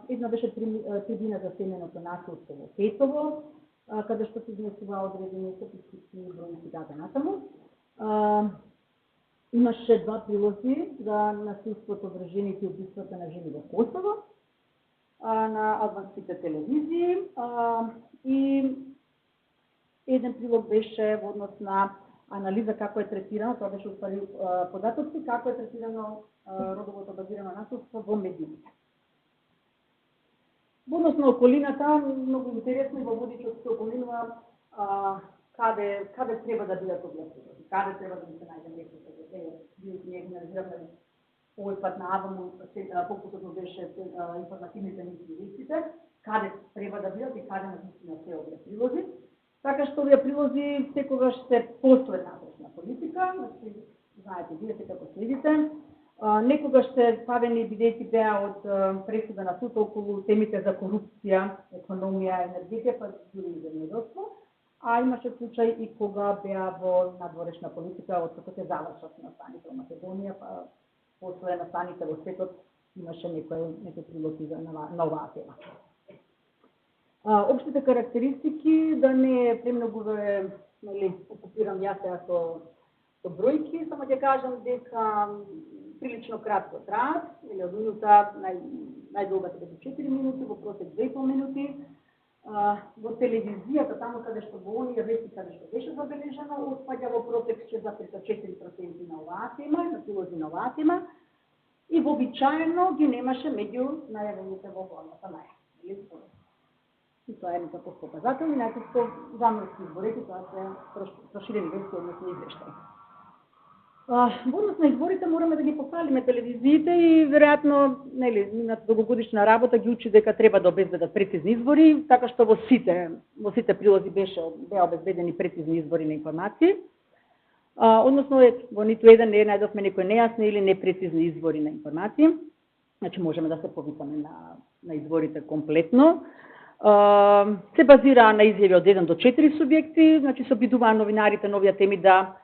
Speaker 3: Една беше трибина за семеното насилство во Тетово, каде што се изнесува одредени статистички бројки така натаму. Имаше два прилози за насилството врз жените и убиствата на жени во Косово на албанските телевизии и еден прилог беше во однос на анализа како е третирано, тоа беше уствари податоци како е третирано родовото базирано насилство во медиумите. Во однос на околината, многу интересно и во водичот се околинува каде треба да бидат огласувани, каде треба да се најде некој ние анализираме овој пат на АВМ, фокусот беше информативните емисии, каде треба да бидат и каде на се овие прилози. Така што овие прилози секогаш се послед надежна политика, значи, знаете, вие се како следите, некогаш се ставени бидејќи беа од пресуда на суд околу темите за корупција, економија, енергетика, па дури и земјоделство, а имаше случај и кога беа во надворешна политика, од како се завршат настаните во Македонија, па после настаните во светот имаше некои прилози на оваа тема. Обштите карактеристики, да не премногу ве окупирам јас со бројки, само ќе кажам дека прилично кратко траат, или од минута, најдолгата беше 4 минути, во просек 2,5 минути. Во телевизијата, таму каде што во оние вести каде што беше забележано, отпаѓа во просек 6,4% на оваа тема, на прилози на оваа тема, и вообичаено ги немаше меѓу најавените во главната најава. И тоа е некако показател, и некако замрски изборите, тоа се проширени вести односно извештаи. Во однос на изборите мораме да ги похвалиме телевизиите и веројатно, на долгогодишна работа ги учи дека треба да обезбедат прецизни избори, така што во сите прилози беа обезбедени прецизни избори на информации. Односно во ниту еден не најдовме некои нејасни или непрецизни извори на информации. Значи можеме да се повикаме на изборите комплетно. Се базира на изјави од 1 до 4 субјекти, значи се обидуваа новинарите на овие теми да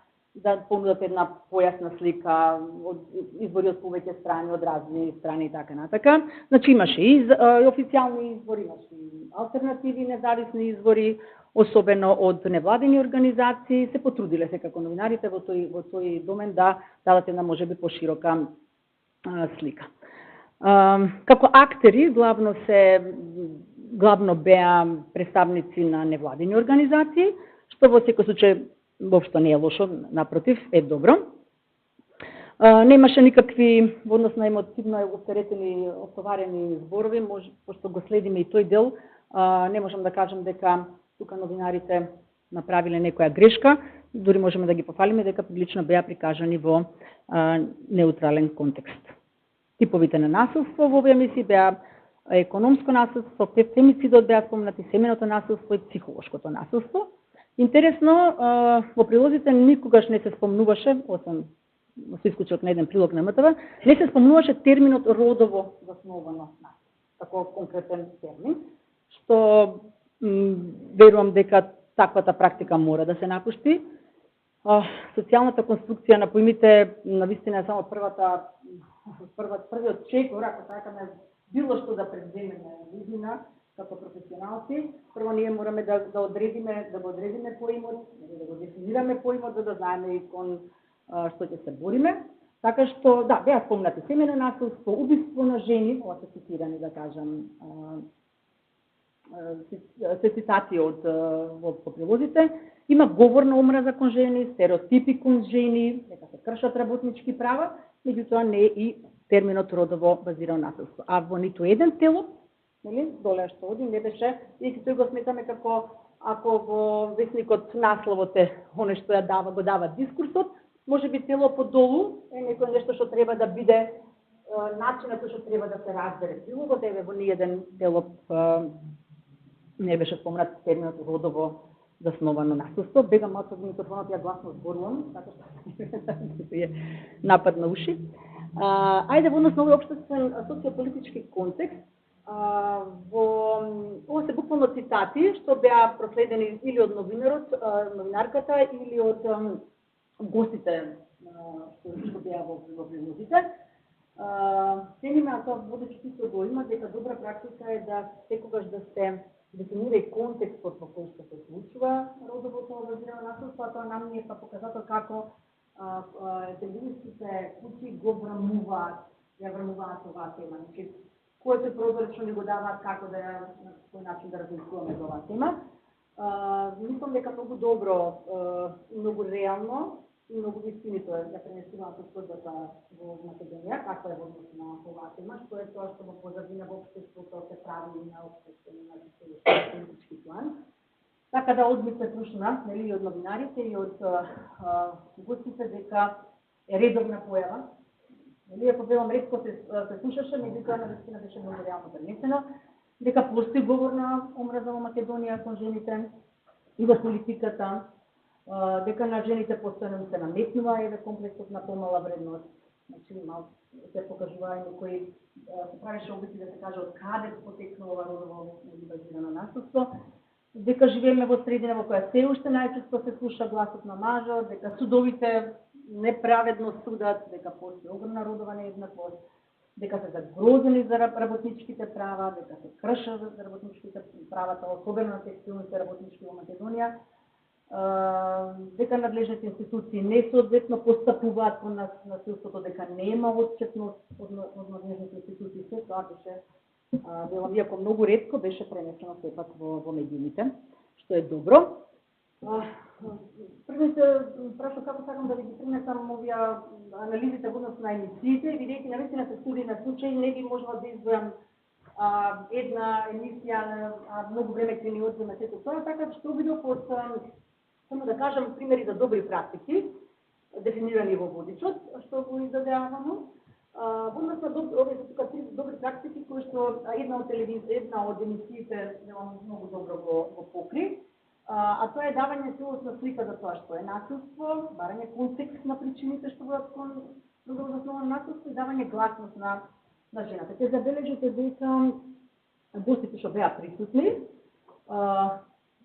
Speaker 3: понудат една појасна слика од избори од повеќе страни, од разни страни и така натака. Значи имаше и официјални избори, имаше и алтернативи, независни избори, особено од невладени организации, се потрудиле се како новинарите во тој домен да дадат една можеби поширока слика. Како актери главно беа представници на невладени организации, што во секој случај воопшто не е лошо, напротив, е добро. Немаше никакви во однос на емотивно оптеретени, отоварени зборови, пошто го следиме и тој дел, не можам да кажам дека тука новинарите направиле некоја грешка, дури можеме да ги пофалиме дека прилично беа прикажани во неутрален контекст. Типовите на насилство во овие емисии беа економско насилство, фемицидот беа спомнати, семеното насилство и психолошкото насилство. Интересно, во прилозите никогаш не се спомнуваше, освен со исклучок на еден прилог на МТВ, не се спомнуваше терминот родово засновано насилство, како конкретен термин, што верувам дека таквата практика мора да се напушти. Социјалната конструкција на поимите навистина е само првиот чекор, ако сакаме било што да предземеме луѓина како професионалци. Прво ние мораме да го одредиме поимот, да го дефинираме поимот, за да знаеме и кон што ќе се бориме. Така што, да, беа спомнати семејно насилство, убиство на жени, ова се цитирани, да кажам, се цитати во прилозите, има говорна омраза кон жени, стереотипи кон жени, дека се кршат работнички права, меѓутоа не и терминот родово базирано насилство. А во ниту еден тело, нели, доле што оди, не беше, и тој го сметаме како, ако во весникот насловот е оне што ја дава, го дава дискурсот, може би тело подолу е некој нешто што треба да биде начинот што треба да се разбере. Прилогот еве во ниеден делот не беше спомнат терминот родово засновано насилство. Бегам малку од микрофонот, ја гласно зборувам, така што е напад на уши. Ајде во однос на овој општествен социополитички контекст, ова се буквално цитати што беа проследени или од новинарката или од гостите што беа во прилозите. Цениме, ако водечи чисто го има, дека добра практика е да секогаш да се дефинира и контекстот во кој што се случува родовото базирано насилство, а тоа нам ни е показател како телевизиските куќи го ја врамуваат оваа тема. Значи, кој е прозорец што ни го даваат, како да на кој начин да разликуваме за оваа тема. Мислам дека многу добро и многу реално и многу вистинито ја пренесуваат содржината во Македонија, каква е во однос на оваа тема, што е тоа што во позадина во општеството се прави на општествен на политички план. Така да одбив се слушна, нели, и од новинарите и од гостите дека е редовна појава. Нели, ја повелам, ретко се слушаше, меѓутоа навистина беше многу реално пренесено, дека постои говор на омраза во Македонија кон жените и во политиката, дека на жените постојано се наметнува еве комплексот на помала вредност. Значи, се покажува и некои правеше опити да се каже од каде потекнува ова родово базирано насилство, дека живееме во средина во која се уште најчесто се слуша гласот на мажот, дека судовите неправедно судат, дека постои огромна родова нееднаквост, дека се загрозени за работничките права, дека се кршат за работничките правата, особено на текстилните работнички во Македонија, дека надлежните институции не соодветно постапуваат кон насилството, дека нема отчетност од надлежните институции, се тоа беше, велам, иако многу ретко беше пренесено сепак во медиумите, што е добро. Први се праша како сакам да ви ги пренесам овие анализите во однос на емисиите, видејќи навистина се студии на случаи, не би можела да избројам една емисија, многу време ќе ни одземе сето тоа, така што видов од само да кажам примери за добри практики, дефинирани во водичот, што го издадеаваме. Во однос на овие се тука три добри практики кои што една од емисиите многу добро го покри. А тоа е давање целосна слика за тоа што е насилство, барање контекст на причините што водат кон родово засновано насилство и давање гласност на жената. Ќе забележите дека гостите што беа присутни,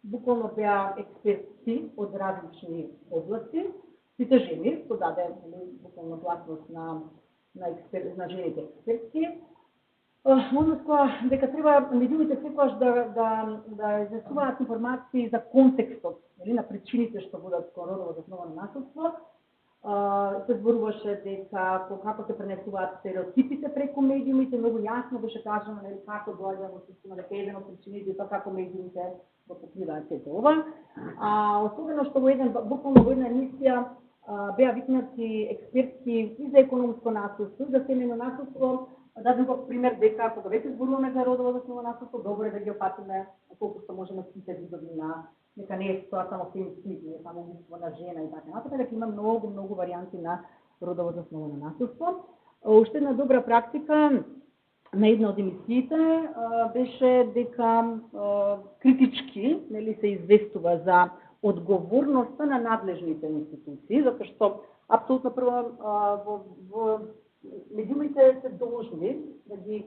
Speaker 3: буквално беа експерти од различни области, сите жени, што даде буквално гласност на жените експерти. Однос која дека треба медиумите секогаш да изнесуваат информации за контекстот, на причините што водат кон родово засновано насилство. Се зборуваше дека како се пренесуваат стереотипите преку медиумите, многу јасно беше кажано како доаѓа во система, дека еден од причините тоа како медиумите го покриваат сето ова. Особено што буквално во една емисија беа викнати експерти и за економско насилство, и за семејно насилство. Даден го пример дека кога веќе зборуваме за родово засновано насилство, добро е да ги опатиме колку што можеме сите видови на дека не е тоа само фемицид, не е само убиство на жена и така натаму, дека има многу варијанти на родово засновано насилство. Уште една добра практика на една од емисиите беше дека критички, нели, се известува за одговорноста на надлежните институции, затоа што апсолутно прво во медиумите се должни да ги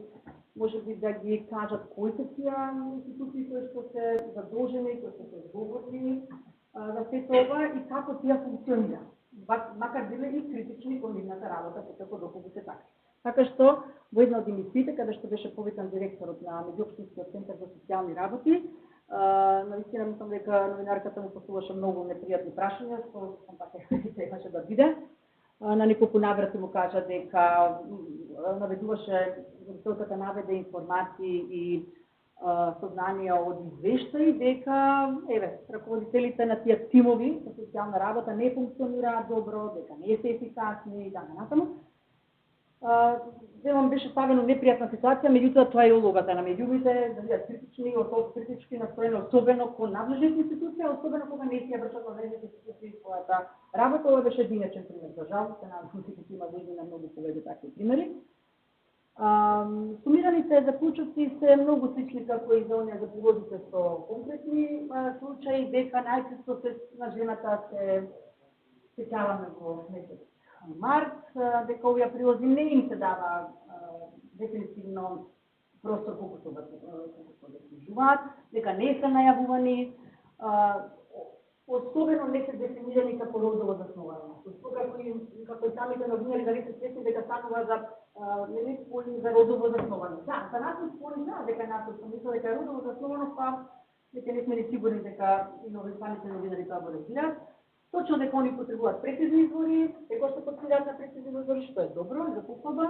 Speaker 3: можеби да ги кажат кои се тие институции кои што се задолжени, кои што се одговорни за сето ова и како тие функционираат. Макар биле и критични кон нивната работа, како доколку се така. Така што во една од емисиите, каде што беше повикан директорот на Меѓуопштинскиот центар за социјални работи, навистина мислам дека новинарката му поставуваше многу непријатни прашања, што така требаше да биде. На неколку наврати му кажа дека наведуваше целката наведе информации и сознанија од извештаи дека раководителите на тие тимови за социјална работа не функционираат добро, дека не се ефикасни и така натаму. Земам беше ставено непријатна ситуација, меѓутоа тоа е улогата на медиумите, да бидат критични, критички настроени, особено кон надлежните институции, особено кога не си ја вршат надлежните институции својата работа. Ова беше единечен пример, за жал, се надевам дека има на многу повеќе такви примери. Сумираните заклучоци се многу слични како и за оние за прилозите со конкретни случаи, дека најчесто се на жената се сеќаваме во месец март, дека овие прилози не им се дава дефинитивно простор колкото да заслужуваат, дека не се најавувани, особено не се дефинирани како родово засновано. Како и самите новинari да не се свесни дека станува за за родово засновано. Да, за нас спорни дека нас мисля дека е родово засновано, па дека не сме ни сигурни дека и самите новинари тоа го разбираат. Точно дека они потребуваат прецизни извори, дека што потврдат на прецизни извори, што е добро за похвала,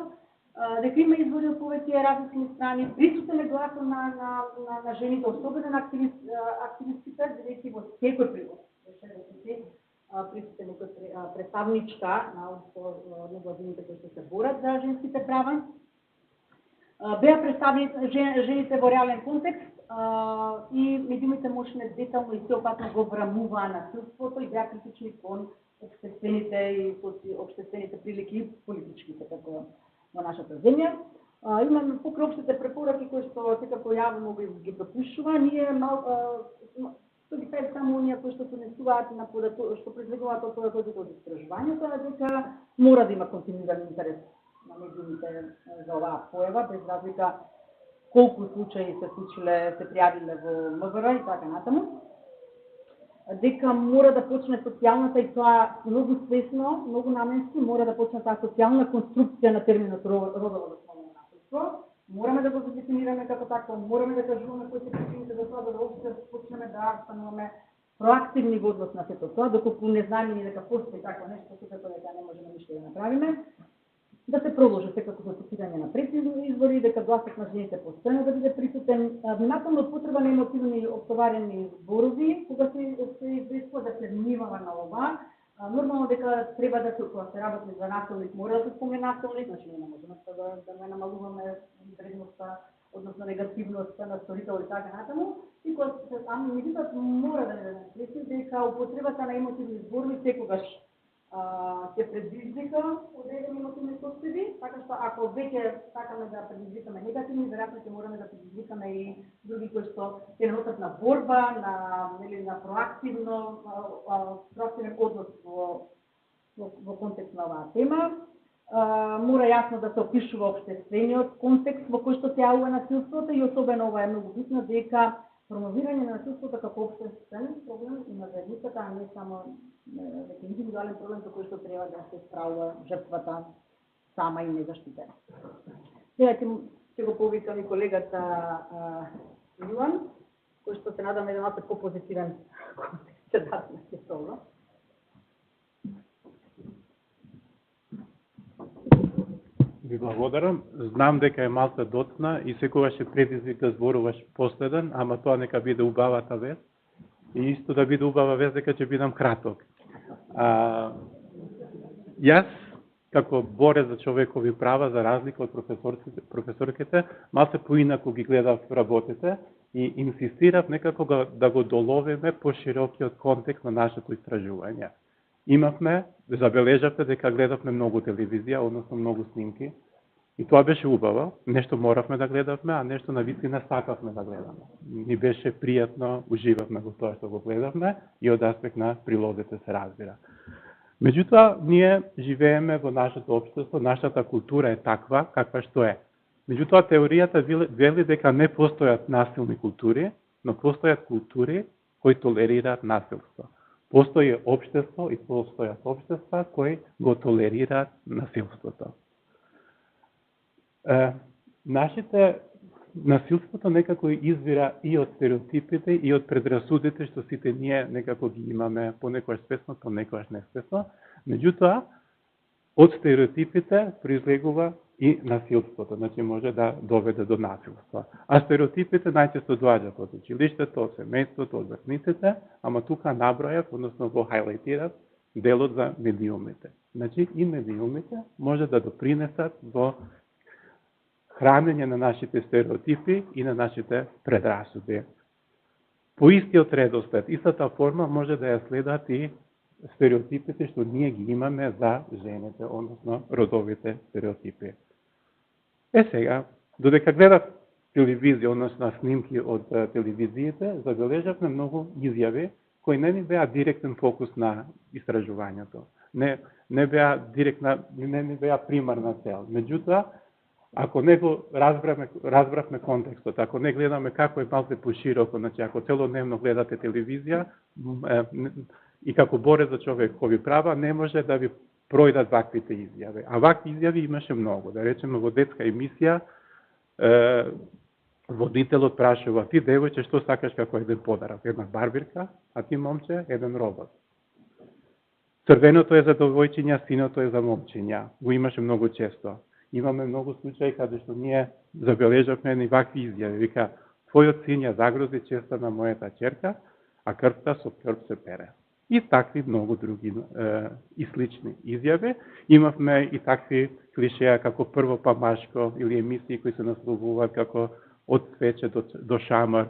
Speaker 3: дека има извори од повеќе различни страни, присутен е гласот на жените, особено на активистите, бидејќи во секој прилог присутен е представничка на невладините кои се борат за женските права. Беа представени жените во реален контекст и медиумите мощне детално и сеопатно го врамуваа насилството и беа критични кон општествените и општествените прилики и политичките како во нашата земја. Имаме покрај општите препораки кои што секако јавно ги допишува, ние што ги правим само оние кои што се однесуваат на што произлегуваат од податоките од истражувањето, дека мора да има континуиран интерес на медиумите за оваа појава, без разлика колку случаи се случиле, се пријавиле во МВР и така натаму. Дека мора да почне социјалната и тоа многу свесно, многу наменски, мора да почне таа социјална конструкција на терминот родово засновано насилство. Мораме да го дефинираме како такво, мораме да кажуваме кои се причините за тоа, да воопшто почнеме да стануваме проактивни во однос на сето тоа, доколку не знаеме ни дека постои такво нешто, секако дека не можеме ништо да направиме. Да се продолжи секако со цитирање на прецизни извори, дека гласот на жените постојано да биде присутен, внимателно потреба на емотивни обтоварени зборови, кога се известува да се внимава на ова. Нормално дека треба да се, кога се работи за насилник, мора да се спомне насилник, значи не можеме да не намалуваме вредноста, односно негативноста на сторител и така натаму. И кога се меѓутоа мора да не свесни дека употребата на емотивни зборови секогаш ќе предизвика одредени емотивни состојби, така што ако веќе сакаме да предизвикаме негативни, веројатно ќе мораме да предизвикаме и други кои што ќе носат на борба, на проактивен однос во контекст на оваа тема. Мора јасно да се опишува општествениот контекст во кој што се јавува насилството и особено ова е многу битно дека промовирање на насилството како општествен проблем и на заедницата, а не само neki индивидуален проблем за кој што треба да се справува жртвата сама и незаштитена. Сега ќе го повикам и колегата Јуан, кој што се надам е малку попозитивен контекст ќе даде на тоа.
Speaker 4: Ви благодарам. Знам дека е малку доцна и секогаш ќе предизвика зборуваш последен, ама тоа нека биде убавата вест. И исто да биде убава вест дека ќе бидам краток. Јас, како борец за човекови права, за разлика од професорките, малце поинаку ги гледав работите и инсистирав некако да го доловиме поширокиот контекст на нашето истражување. Имавме, забележавте дека гледавме многу телевизија, односно многу снимки, и тоа беше убаво, нешто моравме да гледавме, а нешто на вистина сакавме да гледаме. Ни беше пријатно, уживавме во тоа што го гледавме и од аспект на прилозите се разбира. Меѓутоа, ние живееме во нашето општество, нашата култура е таква каква што е. Меѓутоа, теоријата вели дека не постојат насилни култури, но постојат култури кои толерираат насилство. Постои општество и постојат општества кои го толерираат насилството. Насилството некако извира и од стереотипите и од предрасудите што сите ние некако ги имаме, понекогаш свесно, понекогаш несвесно. Меѓутоа, од стереотипите произлегува и насилството, значи може да доведе до насилство. А стереотипите најчесто доаѓаат од училиштето, од семејството, од врсниците, ама тука набројав, односно го хайлайтирав делот за медиумите. Значи и медиумите може да допринесат во хранење на нашите стереотипи и на нашите предрасуди. По истиот редослед, истата форма може да ја следат и стереотипите што ние ги имаме за жените, односно родовите стереотипи. Сега, додека гледав телевизија, односно снимки од телевизиите, забележавме многу изјави кои не ни беа директен фокус на истражувањето. Не беа директна, не ни беа примарна цел. Меѓутоа, ако не го разбравме контекстот, ако не гледаме како е малку пошироко, значи ако целодневно гледате телевизија и како борец за човекови права, не може да ви пројдат ваквите изјави. А вакви изјави имаше многу. Да речеме во детска емисија, водителот прашува: ти девојче што сакаш како еден подарок? Една барбирка, а ти момче еден робот. Црвеното е за девојчиња, синото е за момчиња. Го имаше многу често. Имаме многу случаи каде што ние забележавме ни вакви изјави. Вика: твојот син ја загрози честа на мојата ќерка, а крвта со крв се пере. И такви многу други и слични изјави. Имавме и такви клишеја како прво па машко или емисии кои се насловуваат како од свече до шамар.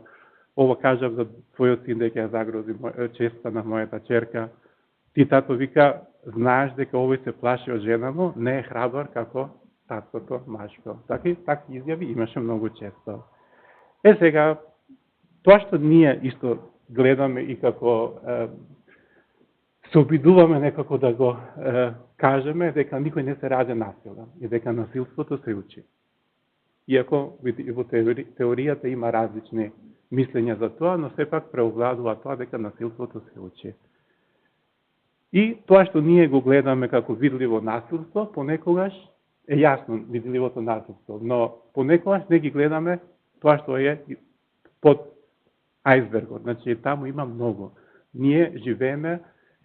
Speaker 4: Ово кажав за твојот син дека ја загрози честа на мојата ќерка. Ти тато вика: знаеш дека овој се плаши од жена му, не е храбар како таткото машко. Такви изјави имаше многу често. Сега, тоа што ние исто гледаме и како се обидуваме некако да го кажеме, дека никој не се раѓа насилен и дека насилството се учи. Иако во теоријата има различни мислења за тоа, но сепак преовладува тоа дека насилството се учи. И тоа што ние го гледаме како видливо насилство, понекогаш е јасно видливото насилство, но понекогаш не ги гледаме тоа што е под ајсбергот. Значи, таму има многу. Ние живееме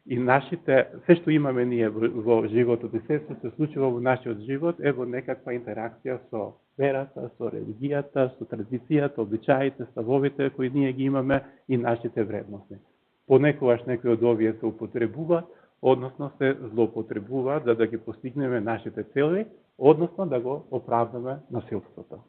Speaker 4: и нашите, се што имаме ние во животот и се што се случува во нашиот живот е во некаква интеракција со верата, со религијата, со традицијата, обичаите, ставовите кои ние ги имаме и нашите вредности. Понекогаш некои од овие се употребуваат, односно се злоупотребуваат за да ги постигнеме нашите цели, односно да го оправдаме насилството.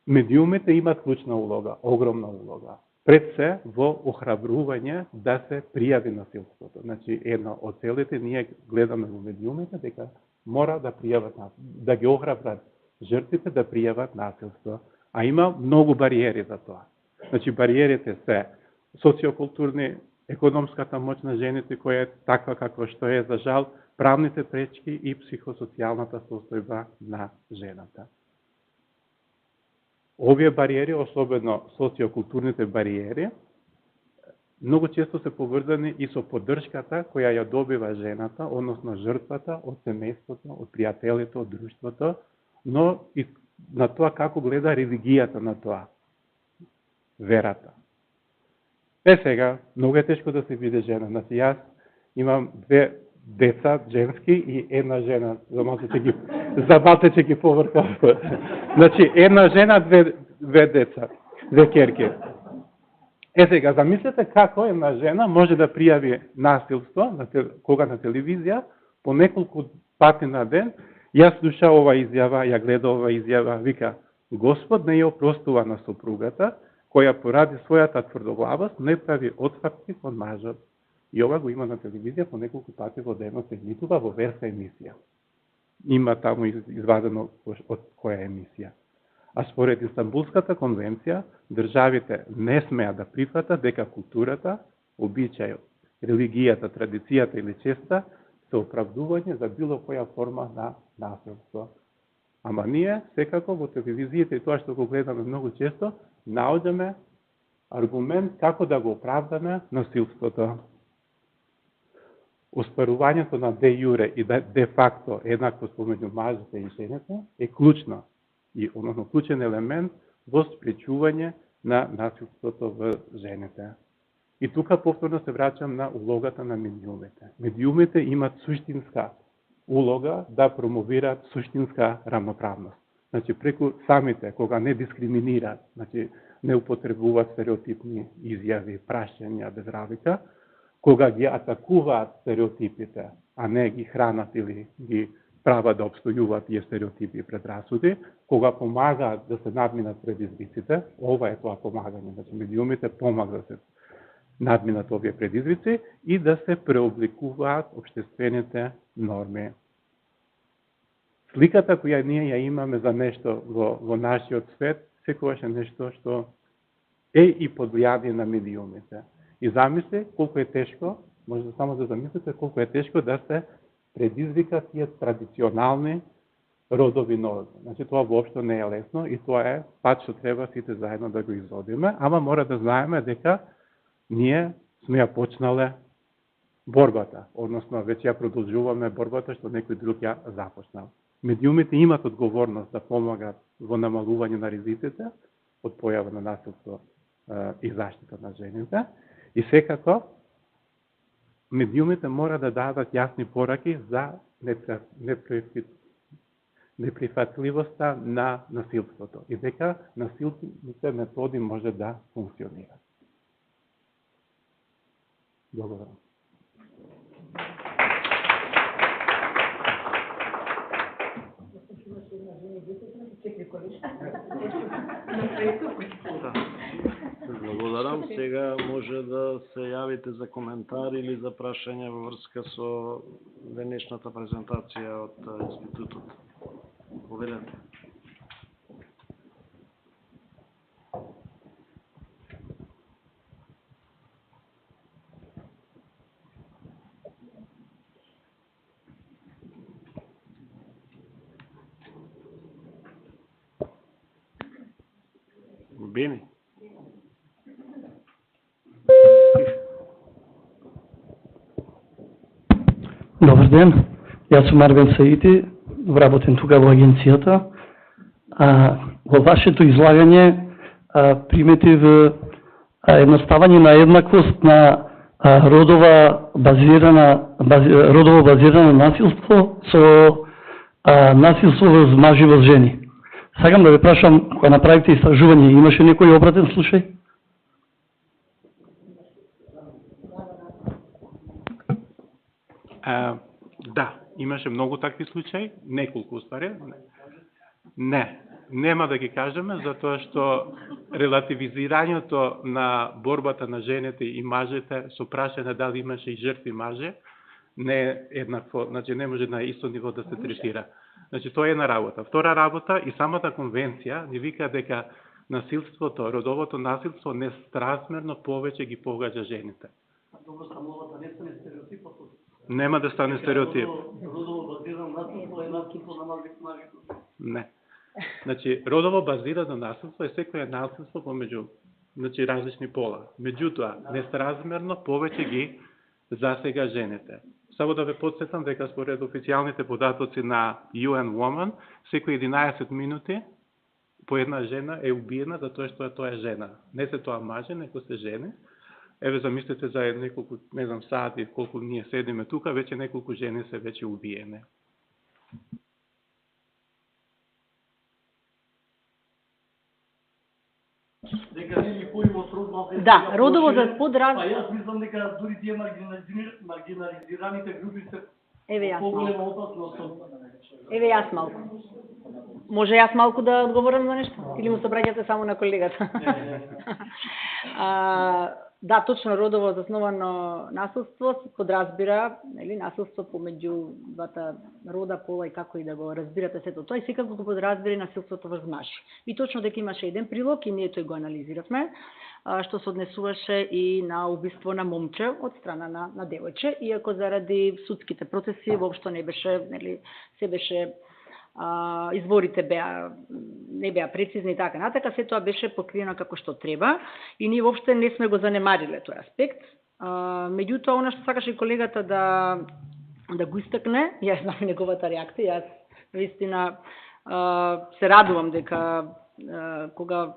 Speaker 4: Медиумите имаат клучна улога, огромна улога. Пред се во охрабрување да се пријави насилството. Значи, една од целите ние гледаме во медиумите дека мора да пријават насилство, да ги охрабрат жртвите да пријават насилство. А има многу бариери за тоа. Значи, бариерите се социокултурни, економската моќ на жените која е таква каква што е, за жал, правните пречки и психосоцијалната состојба на жената. Овие бариери, особено социокултурните бариери, многу често се поврзани и со поддршката која ја добива жената, односно жртвата од семејството, од пријателите, од друштвото, но и на тоа како гледа религијата на тоа, верата. Сега, многу е тешко да се биде жена. Значи, јас имам две деца, женски, и една жена, за малце ќе ги повркам. Значи, една жена, две деца, две керки. Сега, замислете како една жена може да пријави насилство, кога на телевизија, по неколку пати на ден, јас слуша ова изјава, ја гледа ова изјава, вика: Господ не ја опростува на сопругата, која поради својата тврдоглавост не прави отстапки од мажот. И ова го има на телевизија по неколку пати во денот, се емитува во верска емисија. Има таму извадено од која емисија. А според Истанбулската конвенција, државите не смеат да прифатат дека културата, обичајот, религијата, традицијата или честа се оправдување за било која форма на насилство. Ама ние, секако во телевизијата и тоа што го гледаме многу често, наоѓаме аргумент како да го оправдаме насилството. Оспарувањето на де јуре и де факто еднаквост помеѓу мажите и жените е клучно и односно клучен елемент во спречување на насилството во жените. И тука повторно се враќам на улогата на медиумите. Медиумите имат суштинска улога да промовираат суштинска рамноправност. Значи, преку самите, кога не дискриминираат, значи, не употребуваат стереотипни изјави, прашања, без разлика, кога ги атакуваат стереотипите, а не ги хранат или ги прават да обстојуваат тие стереотипи и предрасуди, кога помагаат да се надминат предизвиците, ова е тоа помагање. Значи, медиумите помагат да се надминат овие предизвици и да се преобликуваат општествените норми. Сликата која ние ја имаме за нешто во нашиот свет, секогаш е нешто што е и под влијание на медиумите. И замисли колку е тешко, може да само да замислите колку е тешко да се предизвикат тие традиционални родови норми. Значи тоа воопшто не е лесно и тоа е пат што треба сите заедно да го изодиме, ама мора да знаеме дека ние сме ја почнале борбата, односно веќе ја продолжуваме борбата што некој друг ја започнал. Медиумите имат одговорност да помагат во намалување на ризиците од појава на насилство и заштита на жените и секако медиумите мора да дадат јасни пораки за неприфатливоста на насилството и дека насилните методи може да функционират. Благодарам.
Speaker 1: Благодарам. Сега може да се јавите за коментар или за прашање во врска со денешната презентација од институтот. Поведете. Бени.
Speaker 5: Добар ден, јас сум Арвен Саити, работам тука во агенцијата. Во вашето излагање приметив едно ставање на еднаквост на родово базирано насилство со насилство врз мажи и врз жени. Сакам да ве прашам, кога направите истражување, имаше некој обратен случај?
Speaker 4: Да, имаше многу такви случаи, неколку ствари. Не, нема да ги кажеме, затоа што релативизирањето на борбата на жените и мажите со прашање дали имаше и жртви маже, не е еднакво, значи не може на исто ниво да се третира. Значи тоа е една работа. Втора работа и самата конвенција ни вика дека насилството, родовото насилство несразмерно повеќе ги погода жените.
Speaker 5: Добро, самовата не стане стереотип.
Speaker 4: Нема да стане стереотип.
Speaker 5: Родово базирано насилство е насилство на мажите.
Speaker 4: Не. Значи, родово базирано насилство е секој насилство помеѓу различни пола. Меѓутоа, несразмерно повеќе ги засега жените. Само да ве подсетам дека според официјалните податоци на UN Women, секој 11 минути по една жена е убиена затоа што тоа е жена. Не се тоа маже, неко се жени. Еве замислете за неколку, не знам, сати, колку ние седиме тука, веќе неколку жени се веќе убиене.
Speaker 5: Дека не ги поимот родно...
Speaker 3: Да, родово за подраз...
Speaker 5: Па јас мислам дека дури тие маргинализираните групи се
Speaker 3: Еве јас
Speaker 5: поголема
Speaker 3: малку.
Speaker 5: опасност.
Speaker 3: Еве јас малку. Може јас малку да одговорам на нешто? Или му се обраќате само на колегата? Да, точно, родово засновано насилство се подразбира, нели, насилство помеѓу двата рода, пола и како и да го разбирате сето тоа, и секако го подразбира и насилството врз мажи. И точно дека имаше еден прилог и ние тој го анализиравме, што се однесуваше и на убиство на момче од страна на девојче, иако заради судските процеси воопшто не беше, нели, се беше изворите не беа прецизни и така натака, се тоа беше покриено како што треба и ние воопште не сме го занемариле тој аспект. Меѓутоа, она што сакаше колегата да го истакне, јас знам неговата реакција, јас вистина се радувам дека кога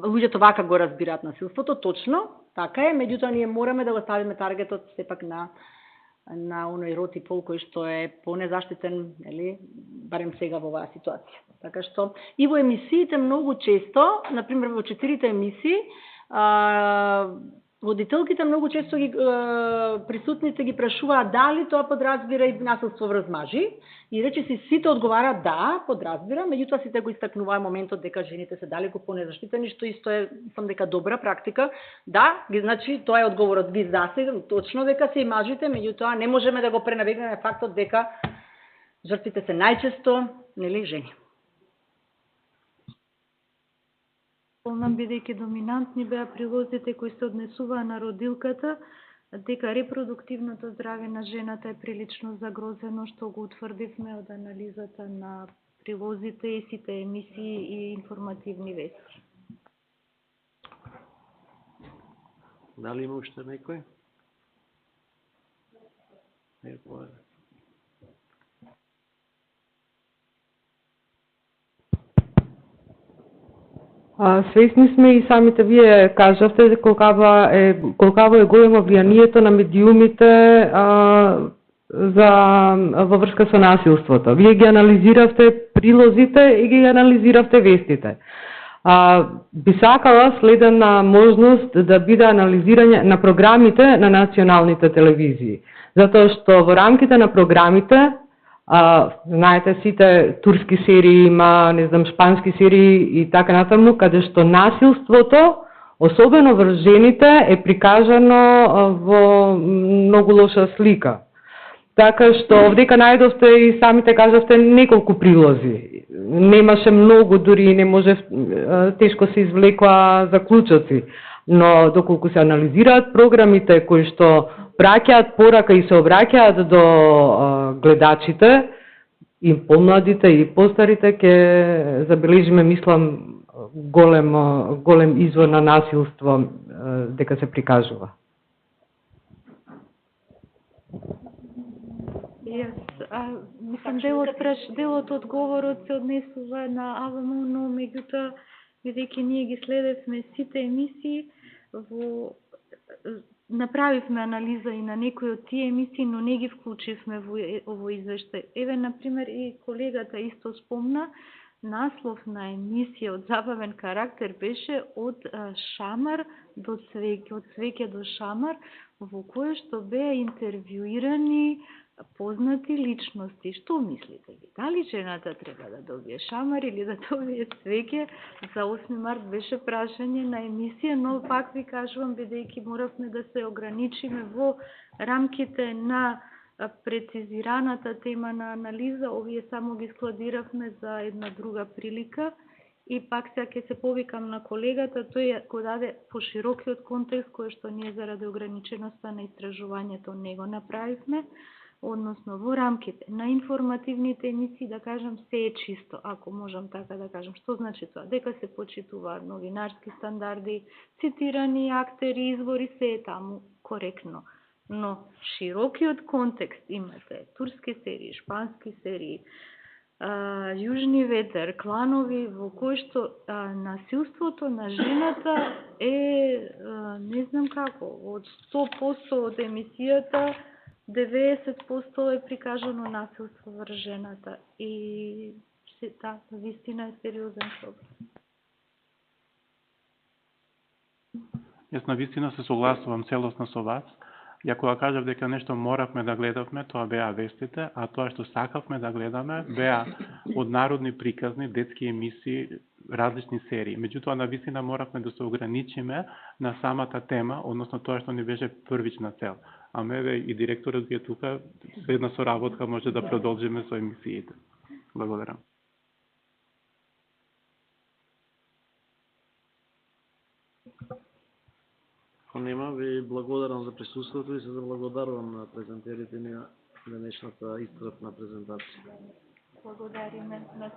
Speaker 3: луѓето вака го разбираат насилството, точно, така е, меѓутоа ние мораме да го ставиме таргетот сепак на оној род и пол кој што е понезаштитен, нели, барем сега во оваа ситуација. Така што и во емисиите многу често, например во 4 емисии, водителките многу често ги присутните ги прашуваат дали тоа подразбира и насилство врз мажи и речиси сите одговараат да, подразбира, меѓутоа сите го истакнуваа моментот дека жените се далеку понезаштитени, што исто е, мислам дека добра практика. Да, значи тоа е одговорот, ви засегам точно дека се и мажите, меѓутоа не можеме да го пренебрегнеме фактот дека жртвите се најчесто, нели, жени.
Speaker 2: Полнам бидејќи доминантни беа прилозите кои се однесуваа на родилката, дека репродуктивното здраве на жената е прилично загрозено, што го утврдивме од анализата на прилозите и сите емисии и информативни вести.
Speaker 1: Дали има уште некој? Не, повеќе.
Speaker 6: Свесни сме и самите вие кажавте колкава е големо влијанието на медиумите во врска со насилството. Вие ги анализиравте прилозите и ги анализиравте вестите. Би сакала следна можност да биде анализирање на програмите на националните телевизии. Затоа што во рамките на програмите, знаете, сите турски серии има, не знам, шпански серии и така натаму, каде што насилството, особено врз жените, е прикажано во многу лоша слика. Така што овдека најдовте и самите кажавте неколку прилози. Немаше многу, дури не може, тешко се извлекоа заклучоци. Но доколку се анализираат програмите кои што праќаат порака и се обраќаат до гледачите, и помладите и постарите, ќе забележиме, мислам, голем извор на насилство дека се прикажува.
Speaker 2: Мислам, делот одговорот се однесува на АВМ, но меѓутоа, бидејќи ние ги следевме сите емисии, направивме анализа и на некои од тие емисии, но не ги вклучивме во овој извештај. Еве, например, и колегата исто спомна, наслов на емисија од забавен карактер беше од шамар до цвеќе, од цвеќе до шамар, во кое што беа интервјуирани познати личности. Што мислите ви? Дали жената треба да добие шамар или да добие цвеќе? За 8 март беше прашање на емисија, но пак ви кажувам, бидејќи моравме да се ограничиме во рамките на прецизираната тема на анализа, овие само ги складиравме за една друга прилика. И пак сега ќе се повикам на колегата, тој го даде поширокиот контекст, кој што ние заради ограниченоста на истражувањето не го направивме, односно во рамките на информативните емисии, да кажам, се е чисто, ако можам така да кажам. Што значи тоа? Дека се почитуваат новинарски стандарди, цитирани актери, извори, се е таму коректно. Но широкиот контекст имате турски серии, шпански серии, Јужни ветер, кланови, во кои што насилството на жената е, не знам како, од 100% од емисијата, 90% е прикажано насилство врз жената. И да, вистина е сериозен проблем.
Speaker 4: Јас навистина се согласувам целосно со вас. Ја кога кажав дека нешто моравме да гледавме, тоа беа вестите, а тоа што сакавме да гледаме беа од народни приказни, детски емисии, различни серии. Меѓутоа, навистина моравме да се ограничиме на самата тема, односно тоа што ни беше првична цел. А меве и директорот ви е тука, една соработка може да продолжиме со емисиите. Благодарам.
Speaker 1: Ако нема, ви благодарам за присуството и се заблагодарувам на презентерите на денешната истрапна презентација.
Speaker 2: Благодариме на